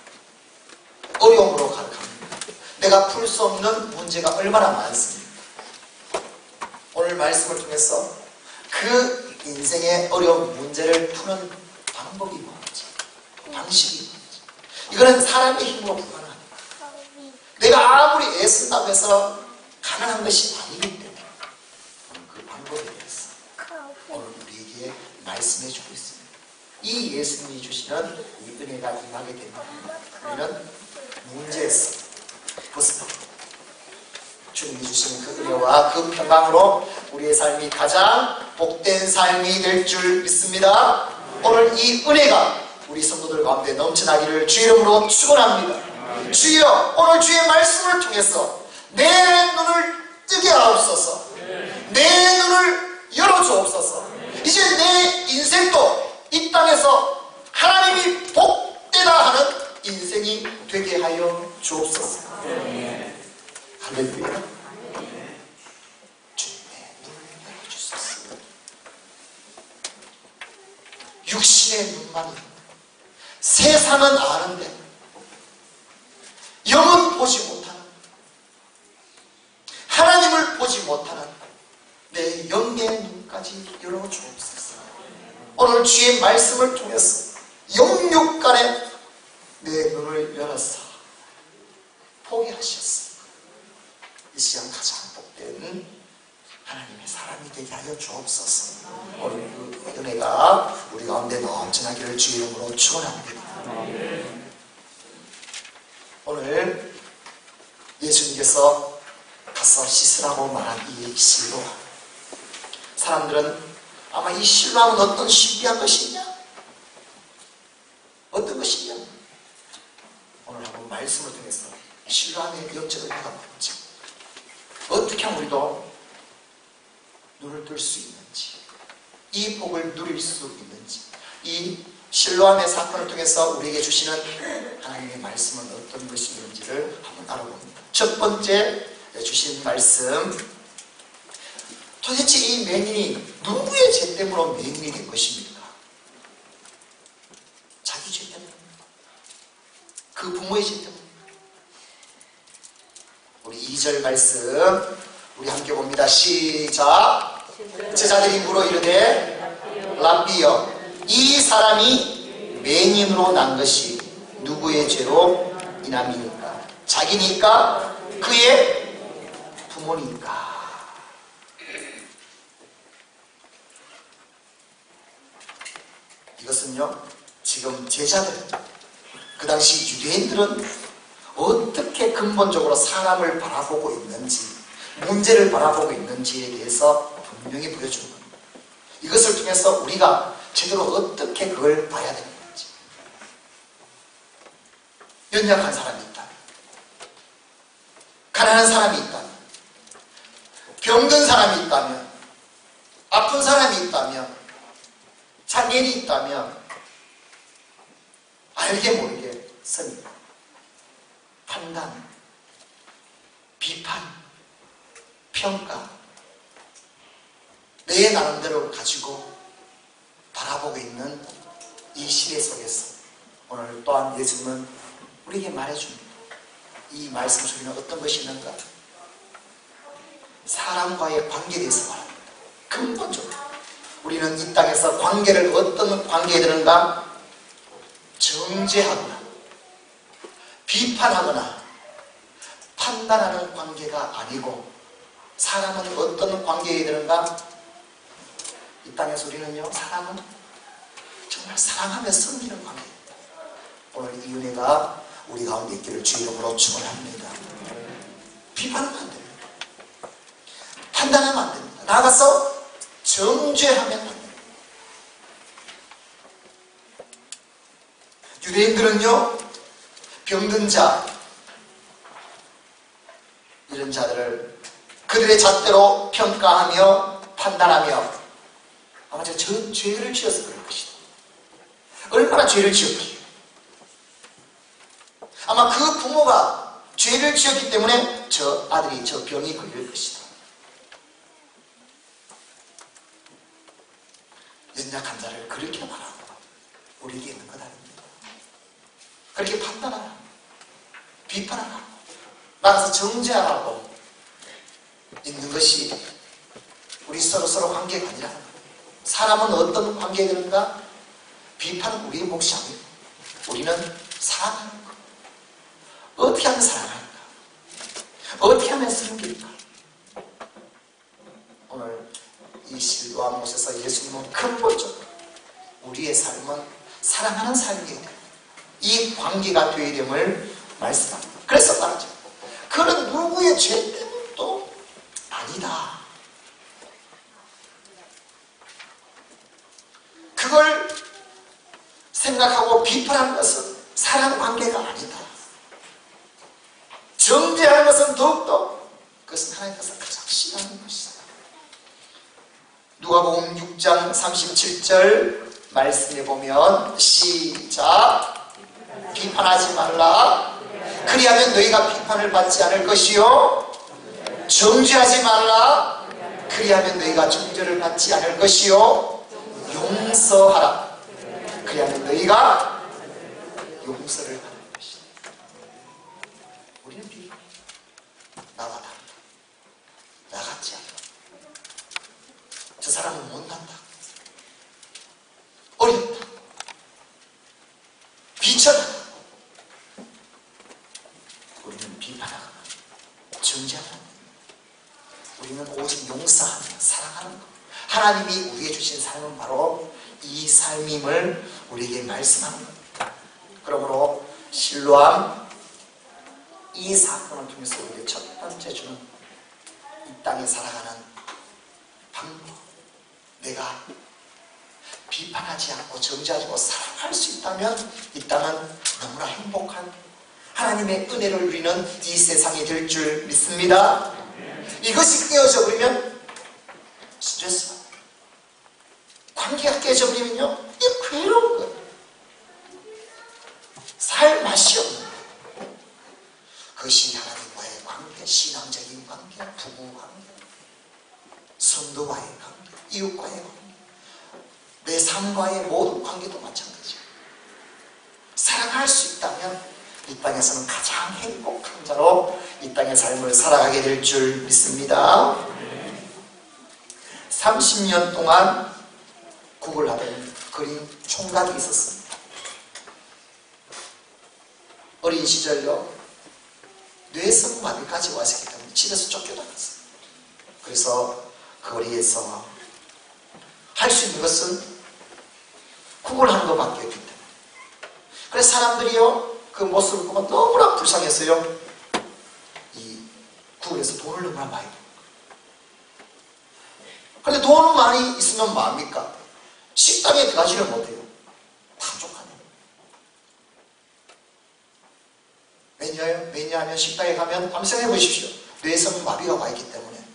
어려움으로 가득합니다. 내가 풀 수 없는 문제가 얼마나 많습니까? 오늘 말씀을 통해서 그 인생의 어려운 문제를 푸는 방법이 뭔지, 방식이 뭔지, 이거는 사람의 힘으로 불가능합니다. 내가 아무리 애쓴다고 해서 가능한 것이 아니기 때문에 그 방법에 대해서 오늘 우리에게 말씀해 주고 있습니다. 이 예수님이 주시는 이 은혜가 임하게 되면 우리는 문제에서 벗어나 주님이 주시는 그 은혜와 그 평강으로 우리의 삶이 가장 복된 삶이 될 줄 믿습니다. 오늘 이 은혜가 우리 성도들 가운데 넘쳐나기를 주 이름으로 축원합니다. 주여, 오늘 주의 말씀을 통해서 내 눈을 뜨게 하옵소서. 내 눈을 열어주옵소서. 이제 내 인생도 이 땅에서 하나님이 복되다 하는 인생이 되게 하여 주옵소서. 할렐루야. 주님의 눈을 열어주소서. 육신의 눈만이 세상은 아는데 영은 보지 못하는, 하나님을 보지 못하는 내 영의 눈까지 열어주옵소서. 오늘 주의 말씀을 통해서 영육간에 내 눈을 열어서 보게 하셨습니다. 이 시간 가장 복된 하나님의 사람이 되게 하여 주옵소서. 오늘 그 은혜가 우리 가운데 넘쳐나기를 주 이름으로 축원합니다. 오늘 예수님께서 가서 씻으라고 말한 이 실로, 사람들은 아마 이 실로함은 어떤 신비한 것이냐, 어떤 것이냐, 오늘 한번 말씀을 통해서 실로함의 영적인 의미가 뭔지, 어떻게 하면 우리도 눈을 뜰 수 있는지, 이 복을 누릴 수 있는지, 이 실로함의 사건을 통해서 우리에게 주시는 하나님의 말씀은 어떤 것이 있는지를 한번 알아봅니다. 첫 번째 주신 말씀, 도대체 이 맹인이 누구의 죄 때문에 맹인이 된 것입니까? 자기 죄 때문입니다. 그 부모의 죄 때문입니다. 우리 2절 말씀 우리 함께 봅니다. 시작. 제자들이 물어 이르되 랍비여, 이 사람이 맹인으로 난 것이 누구의 죄로 인함이니까? 자기니까? 그의 부모니까? 이것은요, 지금 제자들, 그 당시 유대인들은 어떻게 근본적으로 사람을 바라보고 있는지, 문제를 바라보고 있는지에 대해서 분명히 보여주는 겁니다. 이것을 통해서 우리가 제대로 어떻게 그걸 봐야 되는지, 연약한 사람이 있다면, 가난한 사람이 있다면, 병든 사람이 있다면, 아픈 사람이 있다면, 장애인이 있다면, 알게 모르게 선, 판단, 비판, 평가, 내 나름대로 가지고 바라보고 있는 이 시대 속에서 오늘 또한 예수님은 우리에게 말해줍니다. 이 말씀 속에는 어떤 것이 있는가? 사람과의 관계에 대해서 말합니다. 근본적으로 우리는 이 땅에서 관계를 어떤 관계에 드는가? 정죄하거나 비판하거나 판단하는 관계가 아니고, 사람은 어떤 관계에 드는가? 이 땅에서 우리는요, 사람은 정말 사랑하며 섬기는 관계입니다. 오늘 이 은혜가 우리 가운데 있기를 주 이름으로 축원합니다. 비판하면 안 됩니다. 판단하면 안 됩니다. 나아가서 정죄하면 안 됩니다. 유대인들은요, 병든 자, 이런 자들을 그들의 잣대로 평가하며 판단하며 아마 저 죄를 지어서 그럴 것이다. 얼마나 죄를 지었기에. 아마 그 부모가 죄를 지었기 때문에 저 아들이 저 병이 걸릴 것이다. 연약한 자를 그렇게 말하고 우리에게 있는 것 아닙니다. 그렇게 판단하라, 비판하라, 나가서 정죄하라고 있는 것이 우리 서로 관계가 아니라는 거예요. 사람은 어떤 관계인가? 비판은 우리의 몫이 아니고 우리는 사랑하는 거. 어떻게 하면 사랑할까? 어떻게 하면 섬길까? 오늘 이 실로암 못에서 예수님은 근본적으로 우리의 삶은 사랑하는 삶이어야 돼요. 이 관계가 되어야 됨을 말씀합니다. 그래서 말하죠. 그는 누구의 죄 때문도 아니다. 그걸 생각하고 비판하는 것은 사랑 관계가 아니다. 정죄하는 것은 더욱더 그것은 하나님께서 가장 싫어하는 것이다. 누가복음 6장 37절 말씀해 보면 시작. 비판하지 말라. 그리하면 너희가 비판을 받지 않을 것이요. 정죄하지 말라. 그리하면 너희가 정죄를 받지 않을 것이요. 용서하라. 그리하면 너희가 용서를 받을 것이다. 우리는 비판해. 나와 다르다. 나 같지 않다. 저 사람은 못난다. 어렵다. 비천하다. 우리는 비판하거나 정죄하거나 우리는 오직 용서하며 사랑하는 것. 하나님이 우리에게 주신 삶은 바로 이 삶임을 우리에게 말씀하는 겁니다. 그러므로 실로암 이 사건을 통해서 우리에게 첫 번째 주는 이 땅에 살아가는 방법, 내가 비판하지 않고 정죄하지 않고 사랑할 수 있다면 이 땅은 너무나 행복한 하나님의 은혜를 누리는 이 세상이 될 줄 믿습니다. 이것이 깨어져 버리면 스트레스, 관계가 깨져 버리면요, 이게 괴로운 거예요. 살 맛이 없는 거예요. 그것이 하나님과의 관계, 신앙적인 관계, 부부 관계, 성도와의 관계, 이웃과의 관계, 내 삶과의 모든 관계도 마찬가지예요. 사랑할 수 있다면 이 땅에서는 가장 행복한 자로 이 땅의 삶을 살아가게 될 줄 믿습니다. 30년 동안 구걸하던 그린 총각이 있었습니다. 어린 시절요, 뇌성 마비까지 왔기 때문에 집에서 쫓겨나갔어요. 그래서 거리에서 할 수 있는 것은 구걸하는 것밖에 없기 때문에. 그래서 사람들이요, 그 모습을 보면 너무나 불쌍했어요. 이 구걸에서 돈을 너무나 많이 벌어요. 그런데 돈은 많이 있으면 뭐합니까? 식당에 들어가지를 못해요. 다 족하네요. 왜냐하면 식당에 가면 한번 생각해 보십시오. 뇌성 마비가 와 있기 때문에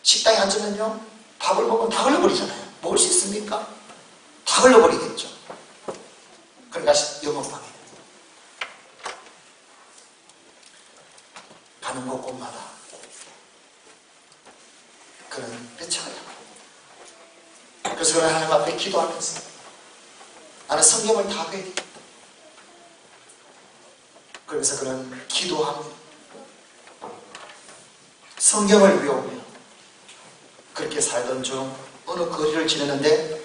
식당에 앉으면요, 밥을 먹으면 다 흘려버리잖아요. 먹을 수 있습니까? 다 흘려버리겠죠. 그러니까 영업방해. 가는 곳곳마다 그는 배척을 하고, 그래서 그는 하나님 앞에 기도하면서 나는 성경을 다 배우겠다. 그러면서 그는 기도하며 성경을 외우며 그렇게 살던 중 어느 거리를 지내는데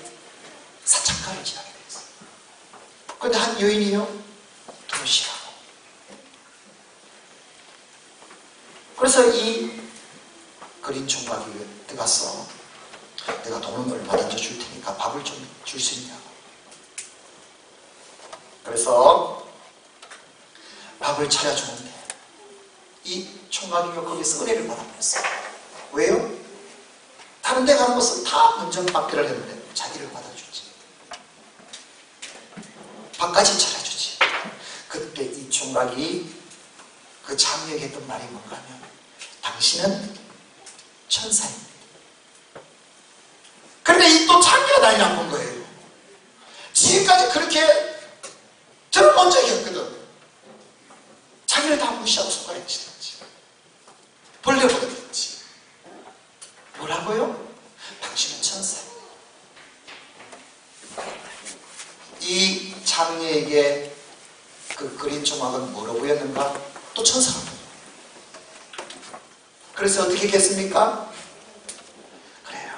사창가를 지나게 됐어요. 그런데 한 여인이요, 도시라고. 그래서 이 그린 총각이 들어가서 내가 돈을 얼마든지 줄 테니까 밥을 좀 줄 수 있냐고. 그래서 밥을 차려주는데 이 총각이요, 거기서 은혜를 받아버렸어요. 왜요? 다른 데 가는 것은 다 문전박대를 했는데 자기를 받아주지. 밥까지 차려주지. 총각이 그 장녀에게 했던 말이 뭔가 하면 당신은 천사입니다. 그런데 이 또 장녀가 난리 나쁜 거예요. 지금까지 그렇게 들어본 적이 없거든. 장녀를 다 무시하고 손가락에 치든지 벌려버리든지 뭐라고요? 당신은 천사입니다. 이 장녀에게 그 그린 조각은 뭐로 보였는가? 또 천사가 보여요. 그래서 어떻게 했겠습니까? 그래요.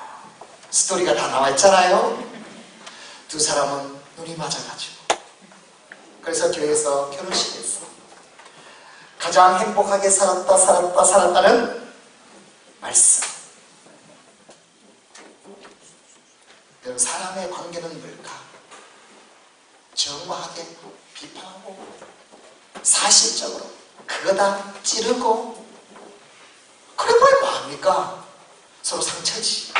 스토리가 다 나와 있잖아요. 두 사람은 눈이 맞아가지고 그래서 교회에서 결혼식했어. 가장 행복하게 살았다는 말씀. 여러분, 사람의 관계는 뭘까? 정확하게 비판하고 사실적으로 그거 다 찌르고 그래 뭘 뭐합니까? 서로 상처지.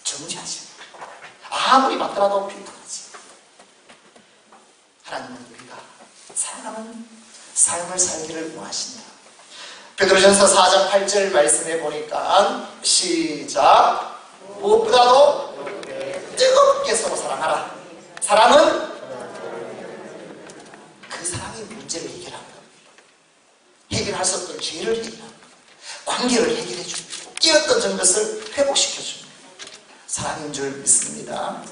정지하지. 아무리 맞더라도 비판하지. 하나님은 우리가 사랑하는 삶을 살기를 원하신다. 베드로전서 4장 8절 말씀해 보니까 시작. 무엇보다도 뜨겁게 서로 사랑하라. 사랑은 그 사랑의 문제를 해결하는 겁니다. 해결할 수 없던 죄를 해결하는 겁니다. 관계를 해결해 줍니다. 깨었던 것을 회복시켜 줍니다. 사랑인 줄 믿습니다.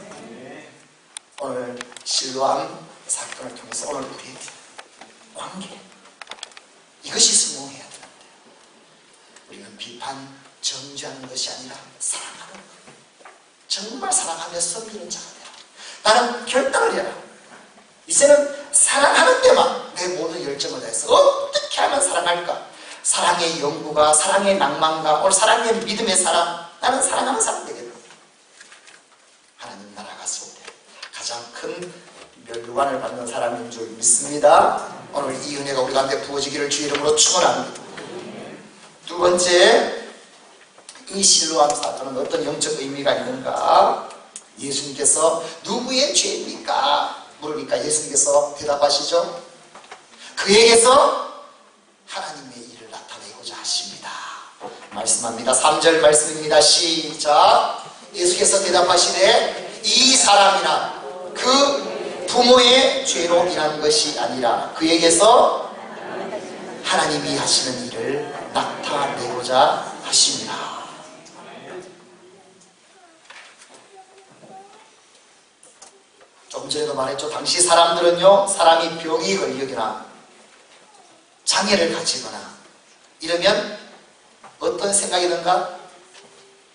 오늘 실로암 사건을 통해서 오늘 우리의 관계 이것이 성공해야 되는데 우리는 비판, 정죄하는 것이 아니라 사랑하는 것. 정말 사랑하며 섬기는 자가 되라. 나는 결단을 해라. 이제는 사랑하는 데만 내 모든 열정을 다해서 어떻게 하면 사랑할까? 사랑의 연구가, 사랑의 낭만가, 오늘 사랑의 믿음의 사랑. 나는 사랑하는 사람 되겠다. 하나님 나라 갔을 때 가장 큰 멸관을 받는 사람인 줄 믿습니다. 오늘 이 은혜가 우리 가운데 부어지기를 주 이름으로 축원합니다. 두 번째, 이 실로암 사건은 어떤 영적 의미가 있는가? 예수님께서 누구의 죄입니까? 물으니까 예수님께서 대답하시죠. 그에게서 하나님의 일을 나타내고자 하십니다. 말씀합니다. 3절 말씀입니다. 시작. 예수께서 대답하시되 이 사람이나 그 부모의 죄로 인한 것이 아니라 그에게서 하나님이 하시는 일을 나타내고자 하십니다. 조금 전에도 말했죠. 당시 사람들은요, 사람이 병이 걸리거나 장애를 가지거나 이러면 어떤 생각이 드는가?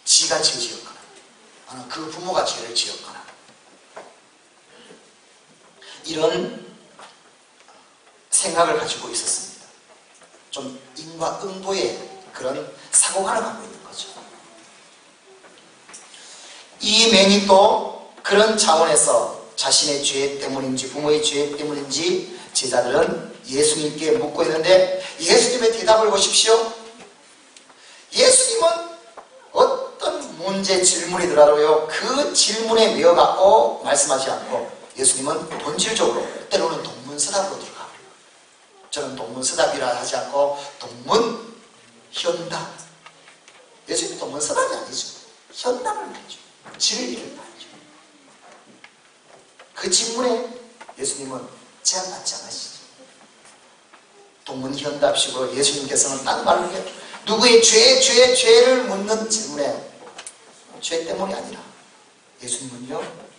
지가 죄 지었거나 아니면 그 부모가 죄를 지었거나 이런 생각을 가지고 있었습니다. 좀 인과응보의 그런 사고관을 갖고 있는 거죠. 이 맹이 또 그런 차원에서 자신의 죄 때문인지 부모의 죄 때문인지 제자들은 예수님께 묻고 있는데 예수님의 대답을 보십시오. 예수님은 어떤 문제 질문이더라도요 그 질문에 매어갖고 말씀하지 않고 예수님은 본질적으로 때로는 동문서답으로 들어가요. 저는 동문서답이라 하지 않고 동문현답. 예수님이 동문서답이 아니죠. 현답을 하죠. 진리를 말하죠. 그 질문에 예수님은 제한받지 않으시죠. 동문현답식으로 예수님께서는 딱 말을 해요. 누구의 죄를 묻는 질문에 죄 때문이 아니라 예수님은요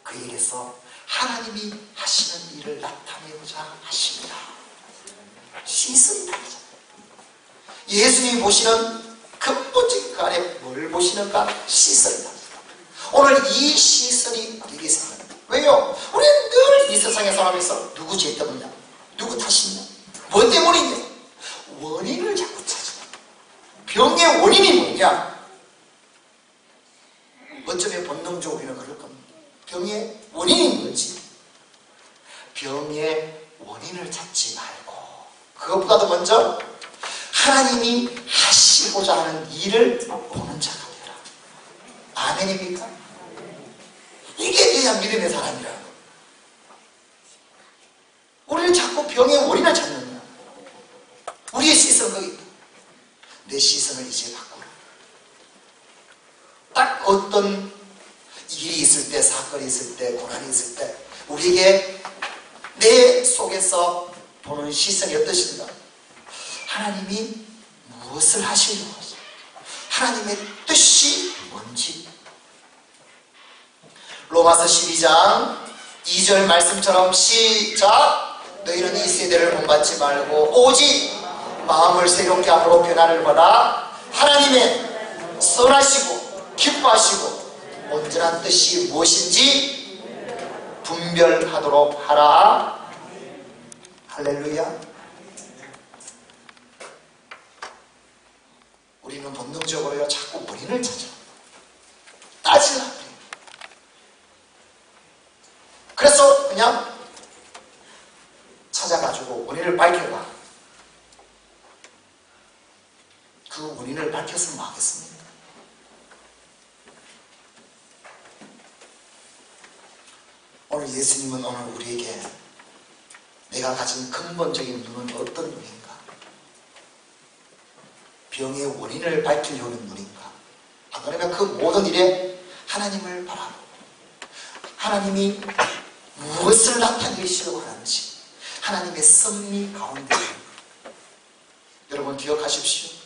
그에게서 하나님이 하시는 일을 나타내고자 하십니다. 시선이 다르죠. 예수님이 보시는 근본적인 그 안에 뭘 보시는가? 시선이 다르죠. 오늘 이 시선이 우리에게 생깁니다. 왜요? 우리는 늘 이 세상에 살아가면서 누구 죄 때문이냐? 누구 탓이냐? 뭐 때문이냐? 원인을 자꾸 찾아. 병의 원인이 뭐냐? 어쩌면 본능적으로 우리는 그럴 겁니다. 병의 원인이 뭔지. 병의 원인을 찾지 말고 그것보다도 먼저 하나님이 하시고자 하는 일을 보는 자가 되라. 아멘입니까? 이게 돼야 믿음의 사람이라는 겁니다. 자꾸 병의 원인을 찾느냐? 우리의 시선은 거기 있다. 내 시선을 이제 바꾸라. 딱 어떤 일이 있을 때, 사건이 있을 때, 고난이 있을 때 우리에게 내 속에서 보는 시선이 어떠신가? 하나님이 무엇을 하시려고 하죠? 하나님의 뜻이 뭔지. 로마서 12장 2절 말씀처럼 시작! 너희는 이 세대를 본받지 말고 오직 마음을 새롭게 함으로 변화를 받아 하나님의 선하시고 기뻐하시고 온전한 뜻이 무엇인지 분별하도록 하라. 할렐루야. 우리는 본능적으로요 자꾸 원인을 찾아 따지려. 그래서 그냥 찾아가지고 원인을 밝혀봐. 그 원인을 밝혀서 뭐 하겠습니까? 오늘 예수님은 오늘 우리에게 내가 가진 근본적인 눈은 어떤 눈인가? 병의 원인을 밝히려는 눈인가? 안 그러면 그 모든 일에 하나님을 바라보고 하나님이 무엇을 나타내시려고 하는지 하나님의 섭리 가운데 여러분 기억하십시오.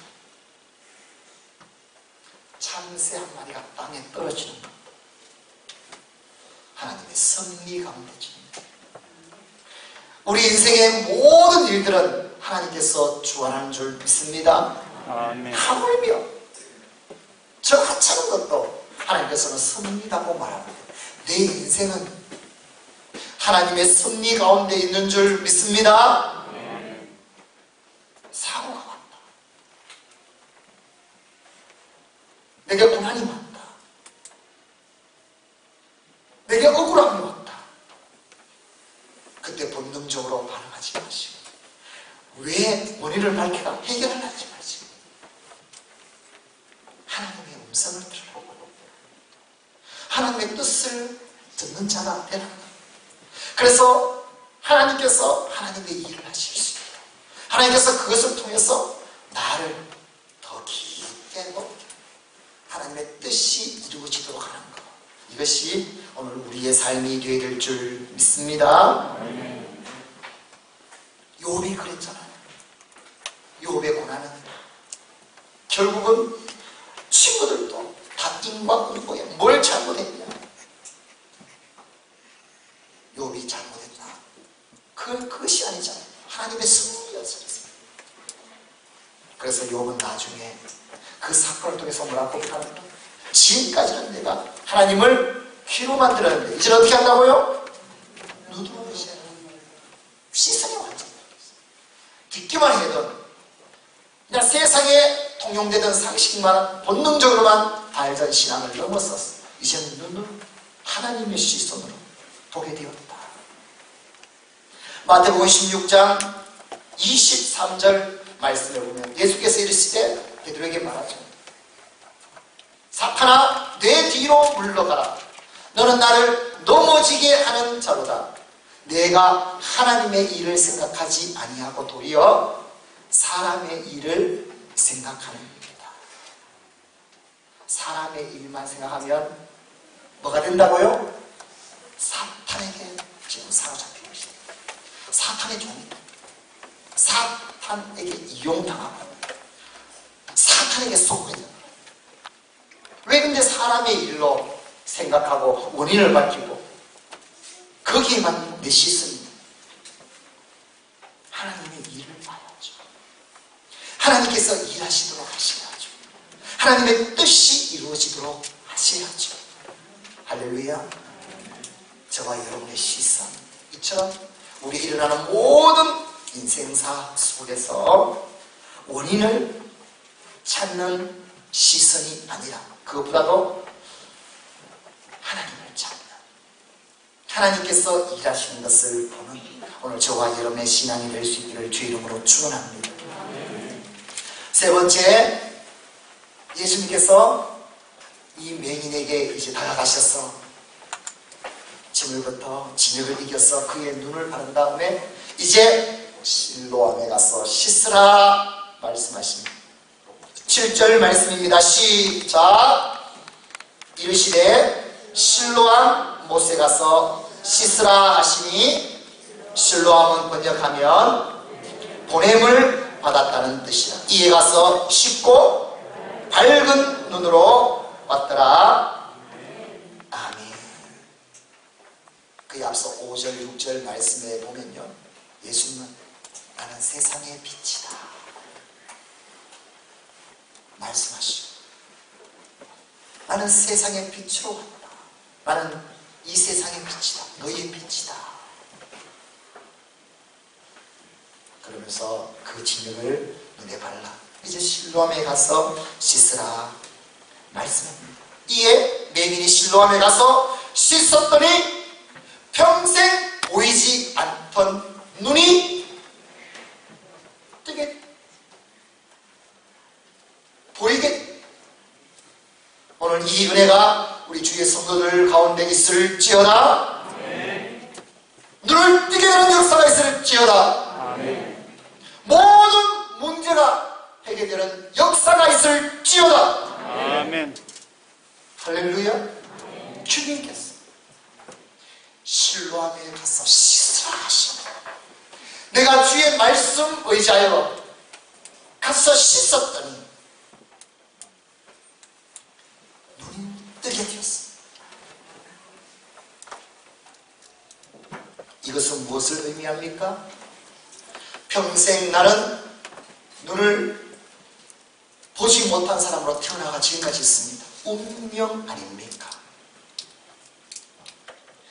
참새 한 마리가 땅에 떨어지는 것 하나님의 섭리 가운데죠. 우리 인생의 모든 일들은 하나님께서 주관하는 줄 믿습니다. 아멘. 하물며 저 하찮은 것도 하나님께서는 섭리라고 말합니다. 내 인생은 하나님의 섭리 가운데 있는 줄 믿습니다. 사고가 왔다. 내게 고난이 왔다. 내게 억울함이 왔다. 그때 본능적으로 반응하지 마시고 왜 원인을 밝혀라 해결을 하지 마시고 하나님의 음성을 들으라. 하나님의 뜻을 듣는 자가 되라. 그래서 하나님께서 하나님의 일을 하실 수 있다. 하나님께서 그것을 통해서 나를 더 깊게 높게 하나님의 뜻이 이루어지도록 하는 것. 이것이 오늘 우리의 삶이 되어야 될 줄 믿습니다. 욥이 그랬잖아요. 욥의 고난은 결국은 친구들도 다 인과응보에 뭘 잘못했냐? 욥이 잘못했나? 그것이 아니잖아요. 하나님의 섭리였어요. 그래서 욥은 나중에 그 사건을 통해서 뭐라고 고백합니까? 지금까지는 내가 하나님을 귀로 만들었는데 이제는 어떻게 한다고요? 눈으로 보시라. 시선이 완전히 바뀌었어요. 듣기만 해도 그냥 세상에 통용되던 상식만 본능적으로만 알던 신앙을 넘어섰어. 이제는 눈으로 하나님의 시선으로 보게 되었다. 마태복음 16장 23절 말씀을 보면 예수께서 이르시되 베드로에게 말하죠. 사탄아 내 뒤로 물러가라. 너는 나를 넘어지게 하는 자로다. 내가 하나님의 일을 생각하지 아니하고 도리어 사람의 일을 생각하는 일이다. 사람의 일만 생각하면 뭐가 된다고요? 사탄에게 지금 사로잡히고 있습니다. 사탄의 종이다. 사탄에게 이용당하고 사탄에게 속고 있는 거예요. 왜 근데 사람의 일로 생각하고 원인을 밝히고 거기에만 내 시선이 하나님의 일을 봐야죠. 하나님께서 일하시도록 하셔야죠. 하나님의 뜻이 이루어지도록 하셔야죠. 할렐루야. 저와 여러분의 시선 이처럼 우리 일어나는 모든 인생사 속에서 원인을 찾는 시선이 아니라 그것보다도 하나님을 찾는 하나님께서 일하시는 것을 보는 오늘 저와 여러분의 신앙이 될 수 있기를 주 이름으로 축원합니다. 세 번째, 예수님께서 이 맹인에게 이제 다가가셔서 저녁부터 진역을 이겨서 그의 눈을 바른 다음에 이제 실로암에 가서 씻으라 말씀하십니다. 7절 말씀입니다. 시작. 이르시되 실로암 못에 가서 씻으라 하시니, 실로암은 번역하면 보냄을 받았다는 뜻이다. 이에 가서 씻고 밝은 눈으로 왔더라. 아멘. 그 앞서 5절 6절 말씀에 보면요, 예수님은 나는 세상의 빛이다 말씀하시고, 나는 세상의 빛으로 왔다. 나는 이 세상의 빛이다. 너희의 빛이다. 그러면서 그 진흙을 눈에 발라 이제 실로암에 가서 씻으라 말씀합니다. 이에 맹인이 실로암에 가서 씻었더니 평생 보이지 않던 눈이 뜨게 보이게. 오늘 이 은혜가 우리 주의 성도들 가운데 있을지어다. 눈을 뜨게 되는 역사가 있을지어다. 모든 문제가 해결되는 역사가 있을지어다. 아멘. 할렐루야. 주님께서 실로암에 가서 씻으라 하시고, 내가 주의 말씀 의지하여 가서 씻었더니 눈이 뜨게 되었습니다. 이것은 무엇을 의미합니까? 평생 나는 눈을 보지 못한 사람으로 태어나가 지금까지 있습니다. 운명 아닙니까?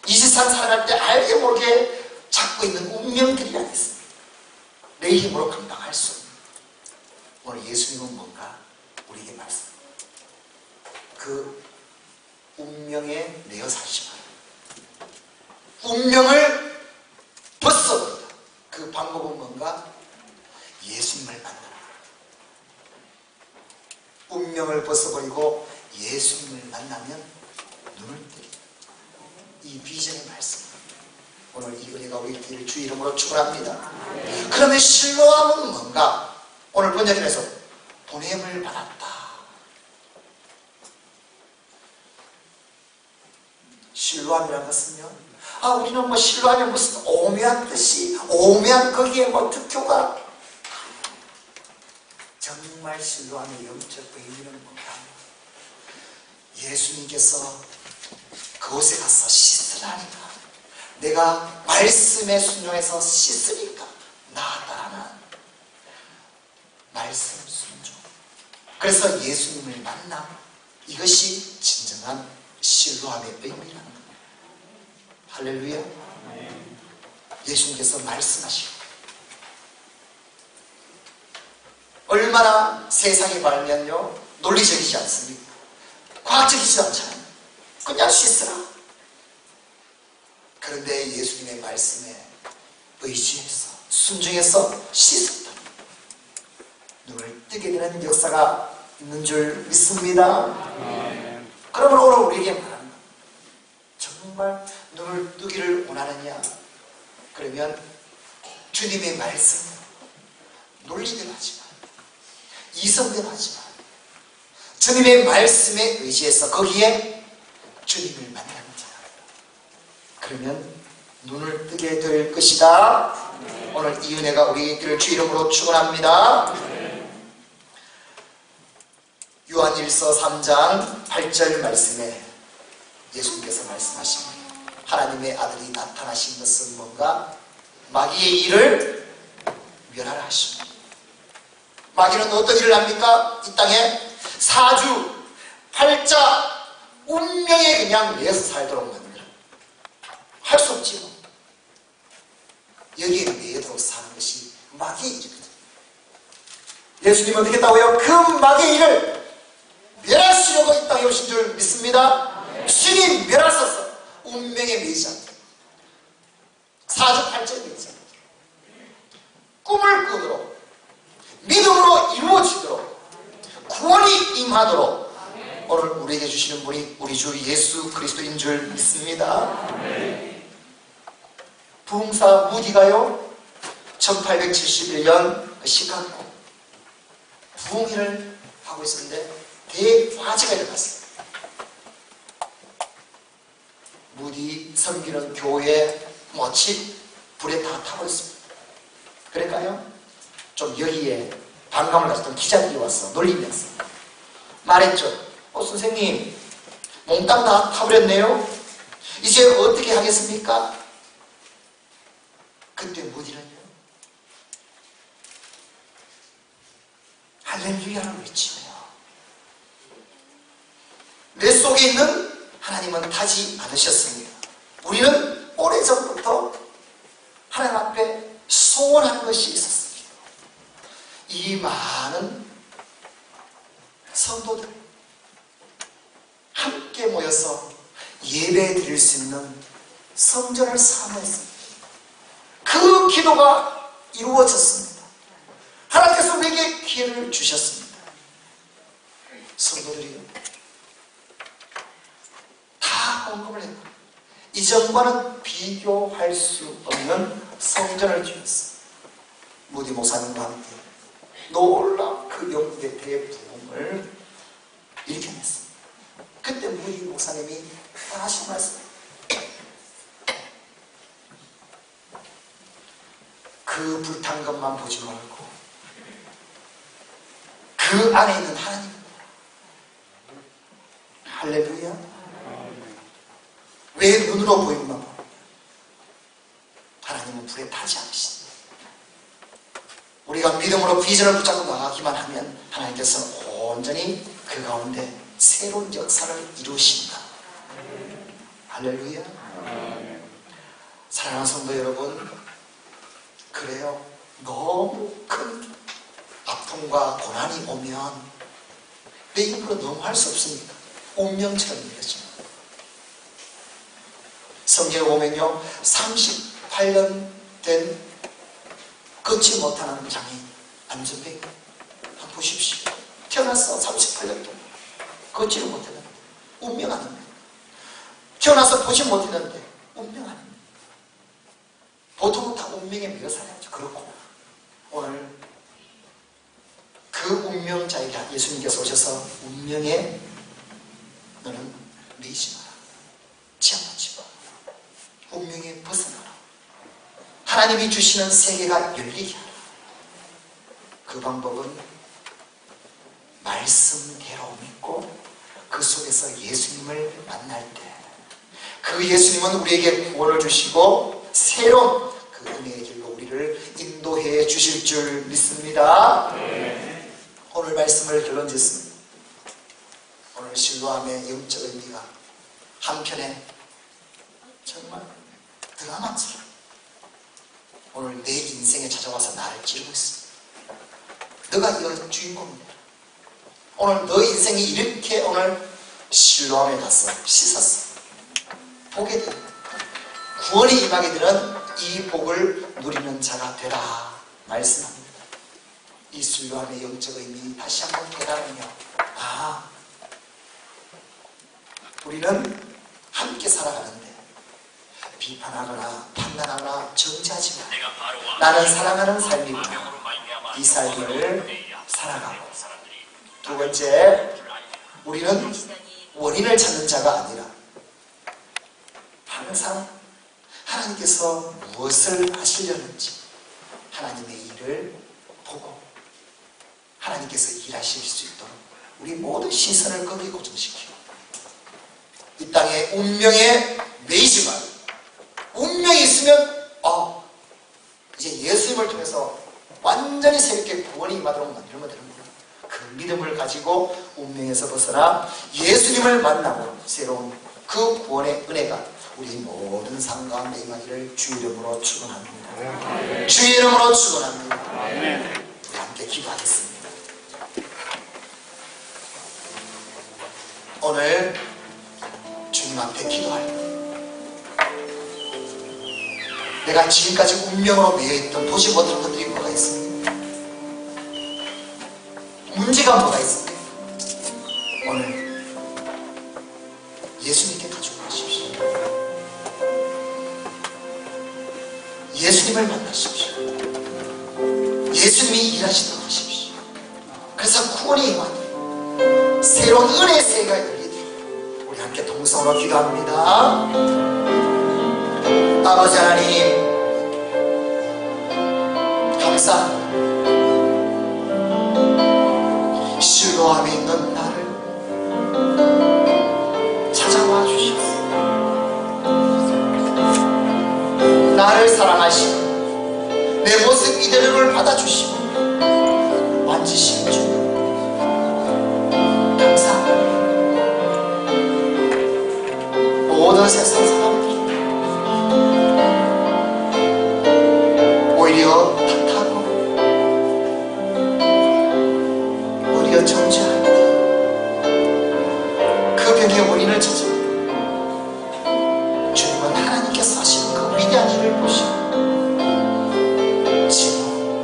이 세상 살아갈 때 알게 모르게 잡고 있는 운명들이란 게 있습니다. 내 힘으로 감당할 수 없는. 오늘 예수님은 뭔가 우리에게 말씀, 그 운명에 내어 사시기 바랍니다. 운명을 벗어버리다. 그 방법은 뭔가? 예수님을 만나는 거예요. 운명을 벗어버리고 예수님을 만나면 눈을 뜨게. 이 비전의 말씀, 오늘 이 은혜가 우리 길을 주 이름으로 축원합니다. 그러면 실로암은 뭔가? 오늘 번역에서 보냄을 받았다. 실로암이라는 것은요, 우리는 뭐 실로암이 무슨 오묘한 뜻이, 오묘한 거기에 뭐 특효가, 정말 실로암의 영적 의미는 뭔가? 예수님께서 그곳에 가서 씻으라니까, 내가 말씀에 순종해서 씻으니까 나았다라는 말씀 순종. 그래서 예수님을 만나, 이것이 진정한 실로암의 의미라는 겁니다. 할렐루야. 예수님께서 말씀하시고, 얼마나 세상에 발면요 논리적이지 않습니까? 과학적이지 않잖아요. 그냥 씻으라. 그런데 예수님의 말씀에 의지해서 순종해서 씻었다. 눈을 뜨게 되는 역사가 있는 줄 믿습니다. 그러면 오늘 우리에게 말합니다. 정말 눈을 뜨기를 원하느냐? 그러면 주님의 말씀, 논리대로 하지 마, 이성대로 하지 마. 주님의 말씀에 의지해서 거기에 주님을 만나는 자, 그러면 눈을 뜨게 될 것이다. 오늘 이 은혜가 우리들을 주 이름으로 축원합니다. 요한일서 3장 8절 말씀에 예수님께서 말씀하십니다. 하나님의 아들이 나타나신 것은 뭔가? 마귀의 일을 멸하라 하십니다. 마귀는 어떤 일을 합니까? 이 땅에 사주, 팔자, 운명에 그냥 매여서 살도록 만들어. 할 수 없지요. 여기에 매여도록 사는 것이 마귀의 일이거든요. 예수님은 어떻게 했다고요? 그 마귀의 일을 멸하시려고 이 땅에 오신 줄 믿습니다. 신이 멸하셔서 운명에 매이지 않게, 사주 팔자에 매이지 않게, 꿈을 꾸도록, 믿음으로 이루어지도록, 구원이 임하도록 오늘 우리에게 주시는 분이 우리 주 예수 그리스도인 줄 믿습니다. 부흥사 무디가요, 1871년 시카고 부흥회를 하고 있었는데 대화재가 일어났어요. 무디 섬기는 교회 마치 불에 다 타버렸습니다. 그러니까요, 좀 여기에 반감을 가졌던 기자들이 와서 놀리면서 말했죠. 선생님, 몽땅 다 타버렸네요. 이제 어떻게 하겠습니까? 그때 무디는요, 할렐루야를 외치며 내 속에 있는 하나님은 타지 않으셨습니다. 우리는 오래전부터 하나님 앞에 소원한 것이 있었습니다. 이 많은 성도들 함께 모여서 예배 드릴 수 있는 성전을 사모했습니다. 그 기도가 이루어졌습니다. 하나님께서 우리에게 기회를 주셨습니다. 성도들이 다 헌금을 했고 이전과는 비교할 수 없는 성전을 지었어요. 무디 목사님과 함께 놀라운 그 영국의 대부흥을 일으켜냈습니다. 그때 무디 목사님이 하신 말씀, 그 불탄 것만 보지 말고 그 안에 있는 하나님, 할렐루야. 왜 눈으로 보이나? 하나님은 불에 타지 않으신다. 우리가 믿음으로 비전을 붙잡고 나가기만 하면 하나님께서는 온전히 그 가운데 새로운 역사를 이루신다. 할렐루야. 사랑하는 성도 여러분, 그래요. 너무 큰 아픔과 고난이 오면 내 입으로 너무 할 수 없으니까 운명처럼 느껴져요. 성경에 보면요, 38년 된 걷지 못하는 장애인 안전뱅이, 한번 보십시오. 태어나서 38년 동안 걷지를 못했는데 운명 아닙니까? 태어나서 보지 못했는데 운명 아닙니까? 보통은 다 운명에 매여 살아야죠. 그렇고 오늘 그 운명자에게 예수님께서 오셔서 운명에 너는 매이지 마라, 지향하지 마라, 운명에 벗어나라, 하나님이 주시는 세계가 열리게 하라. 그 방법은 말씀대로 믿고 그 속에서 예수님을 만날 때 그 예수님은 우리에게 구원을 주시고 새로운 그 은혜의 길로 우리를 인도해 주실 줄 믿습니다. 오늘 말씀을 결론 짓습니다. 오늘 실로암의 영적 의미가 한편에 정말 드라마처럼 오늘 내 인생에 찾아와서 나를 찌르고 있습니다. 너가 이 주인공이다. 오늘 너 인생이 이렇게 오늘 실로암에 가서 씻었어. 보게 돼. 구원이 임하게 되는 이 복을 누리는 자가 되라 말씀합니다. 이 실로암의 영적 의미 다시 한번 깨달으며, 우리는 함께 살아가는데 비판하거나 판단하거나 정죄하지 마. 나는 사랑하는 삶이구나. 이 삶을 살아가고. 두 번째, 우리는 원인을 찾는 자가 아니라 항상 하나님께서 무엇을 하시려는지 하나님의 일을 보고 하나님께서 일하실 수 있도록 우리 모든 시선을 거기에 고정시키고, 이 땅에 운명에 매이지 말고, 운명이 있으면 이제 예수님을 통해서 완전히 새롭게 구원이 임하도록 만들면 되는 거예요. 그 믿음을 가지고 운명에서 벗어나 예수님을 만나고 새로운 그 구원의 은혜가 우리 모든 삶 가운데 임하기를 주 이름으로 축원합니다. 주 이름으로 축원합니다. 우리 함께 기도하겠습니다. 오늘 주님 앞에 기도할 때 내가 지금까지 운명으로 매여있던 보지 못한 것들이 뭐가 있습니까? 문제가 뭐가 있습니까? 오늘 예수님께 가지고 가십시오. 예수님을 만나십시오. 예수님이 일하시도록 하십시오. 그래서 구원이 임하는 새로운 은혜의 새가 열리도록 우리 함께 동성으로 기도합니다. 아버지 하나님, 감사합니다. 실로암에 있는 나를 찾아와 주셨습니다. 나를 사랑하시고 내 모습 이대로를 받아주시고 만지신 주 감사합니다. 모든 세상 사람들이 오히려 탓하고 오히려 정죄하고 그 병의 원인을 찾아 주님은 하나님께서 하시는 그 위대한 일을 보시고 지금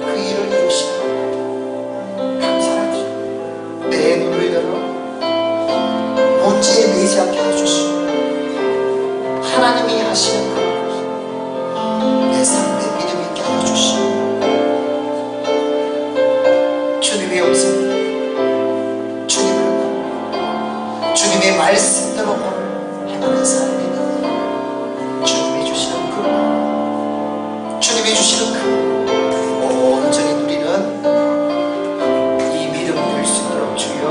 그 일을 이루시고 감사를 드립니다. 내 눈을 열어 문제에 매이지 않게 해주시고 하나님이 하시는 내 삶에 믿음 있게 하여 주시고 주님의 음성, 주님의 말씀대로 행하는 삶이 주님이 주시는 그 온전히 누리는 이 믿음 될 수 있도록 주여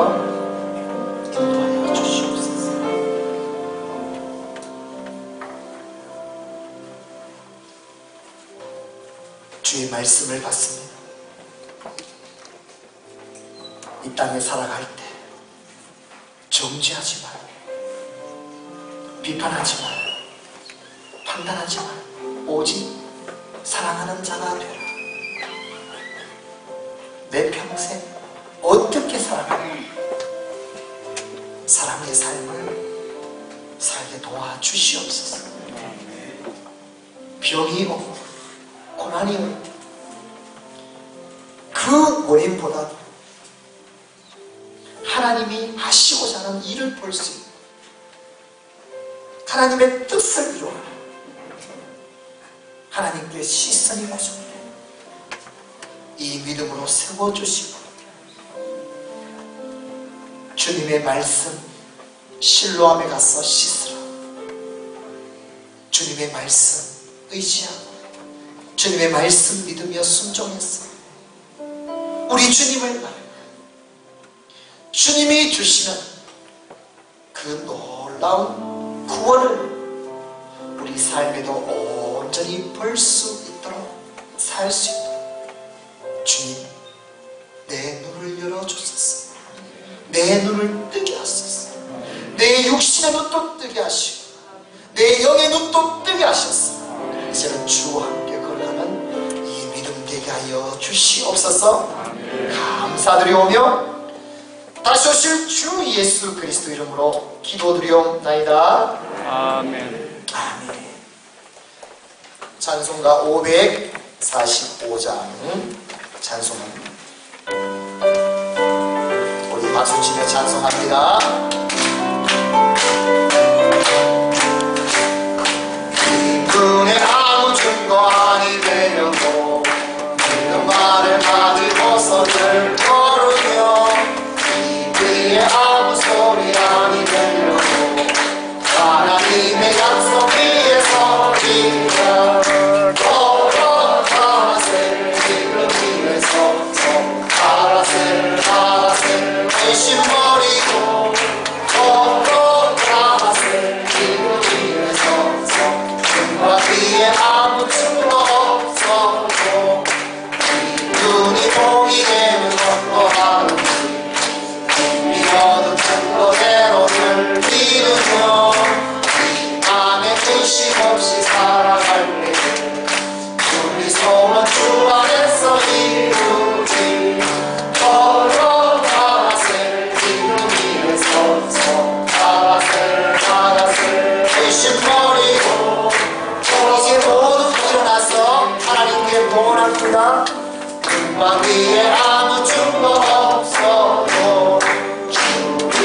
인도하여 주시옵소서. 주의 말씀을 받습니다. 이 땅에 살아갈 때 정죄하지 말고 비판하지 말고 판단하지 말고 오직 사랑하는 자가 되라. 내 평생 어떻게 살아가냐 사랑의 삶을 살게 도와주시옵소서. 병이 오고 고난이 오고 그 원인보다도 하나님이 하시고자 하는 일을 볼 수 있고 하나님의 뜻을 이루어라. 하나님께 시선이 고정돼 이 믿음으로 세워주시고 주님의 말씀 실로암에 가서 씻으라. 주님의 말씀 의지하고 주님의 말씀 믿으며 순종했어. 우리 주님을 말해 주님이 주시는 그 놀라운 구원을 우리 삶에도 온전히 볼 수 있도록 살 수 있도록 주님 내 눈을 열어주소서. 내 눈을 뜨게 하소서. 내 육신의 눈도 뜨게 하시고 내 영의 눈도 뜨게 하셨어. 이제는 주와 함께 걸어가는 이 믿음 되게 하여 주시옵소서. 감사드리오며 다시 오실 주 예수 그리스도 이름으로 기도드리옵나이다. 아멘. 아멘. 찬송가 545장 찬송합니다. 우리 박수치며 찬송합니다. 이분의 아무 증거 아니 되려고 믿는 말을 받으고서 늘 걸으며 이분의 아무 소리 아니 되려고 하나님의 약속 위에 서리라. 걸어가세 지금 위에 서서 가라세 의심 버리고 걸어가세 지금 위에 서서 등과 뒤에 아무 증거 없어도 이 눈이 보이게는 어떠하는지 믿어도 증거대로 늘 믿으며 이 안에 의심 없이 살아갈 때 우리 소원 주 안에서 이루지. 걸어가세 지금 위에 서서 가라세 의심 버리고 이제 모두 일어나서 하나님께 봉헌합니다. 금방 위에 아무 증거 없어도 주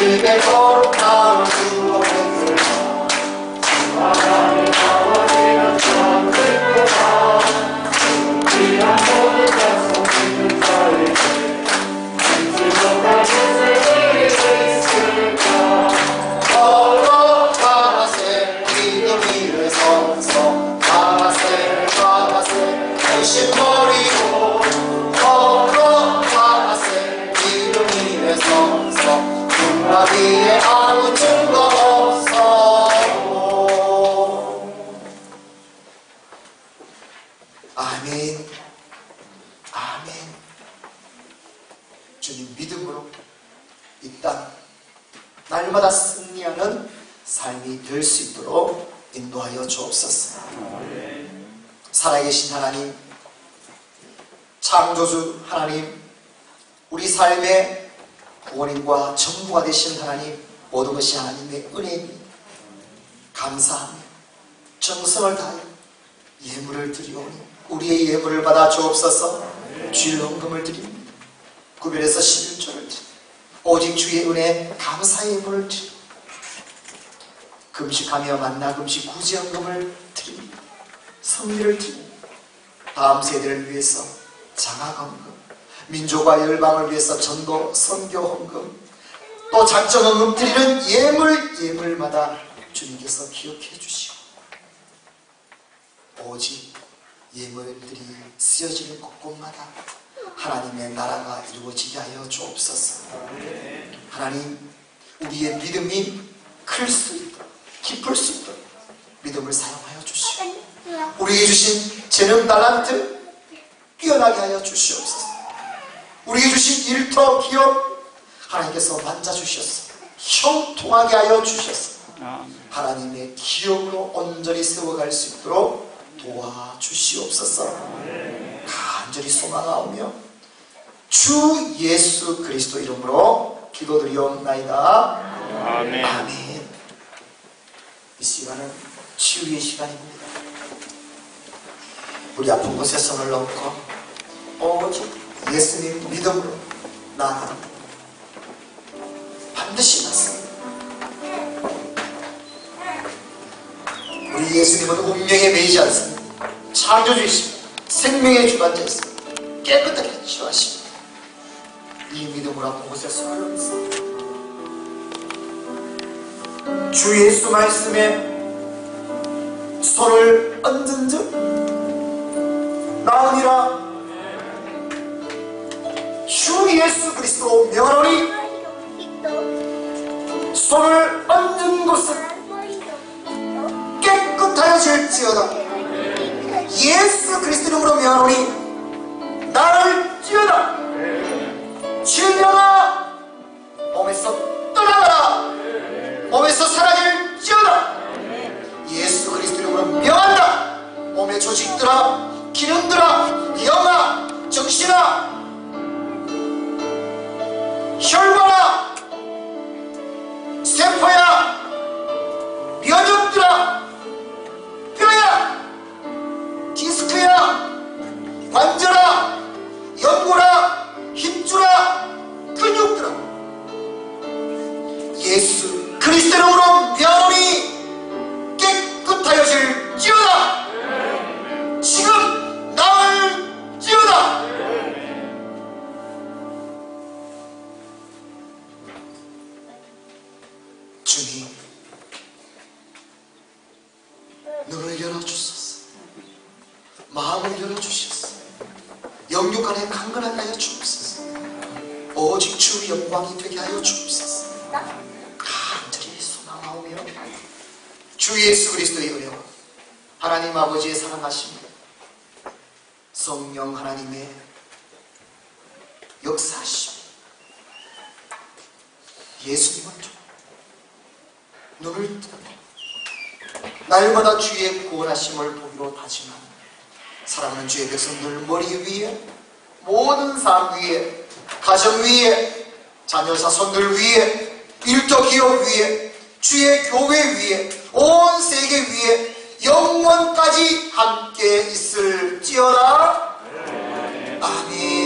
입에 거룩한 증거 없으라. 하나님 아버지는 참 듣구나. 귀한 모든 약속 믿는 주님 믿음으로 이 땅 날마다 승리하는 삶이 될 수 있도록 인도하여 주옵소서. 살아계신 하나님, 창조주 하나님, 우리 삶의 구원인과 전부가 되신 하나님, 모든 것이 하나님의 은혜입니다. 감사하며 정성을 다하여 예물을 드리오니 우리의 예물을 받아 주옵소서. 주일 헌금을 드립니다. 구별해서 11조를 드립니다. 오직 주의 은혜 감사의 예물을 드립니다. 금식하며 만나 금식 구제헌금을 드립니다. 성리를 드립니다. 다음 세대를 위해서 장학헌금, 민족과 열방을 위해서 전도 선교헌금, 또 작정헌금 드리는 예물마다 주님께서 기억해 주시고 오직 예물들이 쓰여지는 곳곳마다 하나님의 나라가 이루어지게 하여 주옵소서. 하나님, 우리의 믿음이 클 수 있도록, 깊을 수 있도록 믿음을 사용하여 주시고 우리에게 주신 재능 달란트 뛰어나게 하여 주시옵소서. 우리에게 주신 일터 기업 하나님께서 만져주셨어. 형통하게 하여 주셨어. 하나님의 기업으로 온전히 세워갈 수 있도록 도와주시옵소서. 간절히 소망하오며 주 예수 그리스도 이름으로 기도드리옵나이다. 아멘. 아멘. 이 시간은 치유의 시간입니다. 우리 아픈 곳에 손을 얹고 오직 예수님 믿음으로 나아갑니다. 반드시 낫습니다. 우리 예수님은 운명에 매이지 않습니다. 창조주이십니다. 생명의 주관자이십니다. 깨끗하게 치유하십니다. 이 믿음으로 아픈 곳에 손을 얹습니다. 주 예수 말씀에 손을 얹은 즉 나으니라. 주 예수 그리스도로 명하노니 손을 얹은 곳은 깨끗하여질지어다. 예수 그리스도 이름으로 명하노니 나를 찌어다. 질려라. 몸에서 떠나가라. 몸에서 사라질지어다. 예수 그리스도 이름으로 명한다. 몸의 조직들아, 기능들아, 영아, 정신아, 혈관아, 세포야, 면역들아, 뼈야, 디스크야, 관절아, 연골아, 힘줄아, 근육들아, 예수 그리스도 이름으로 명하노니 깨끗하여질지어다. 지금 나을지어다. 주님, 눈을 열어주소서. 마음을 열어주셔서 영육 안에 강건하게 하여 주옵소서. 오직 주 영광이 되게 하여 주옵소서. 간절히 소망하오며 주 예수 그리스도의 은혜와 하나님 아버지의 사랑하심과 성령 하나님의 역사하심, 예수님을 좀 눈을 뜨고 날마다 주의 구원하심을 보기로 다짐하는 사랑하는 주의 백성들 머리 위에, 모든 삶 위에, 가정 위에, 자녀 자손들 위에, 일터 기업 위에, 주의 교회 위에, 온 세계 위에 영원까지 함께 있을지어다. 아멘.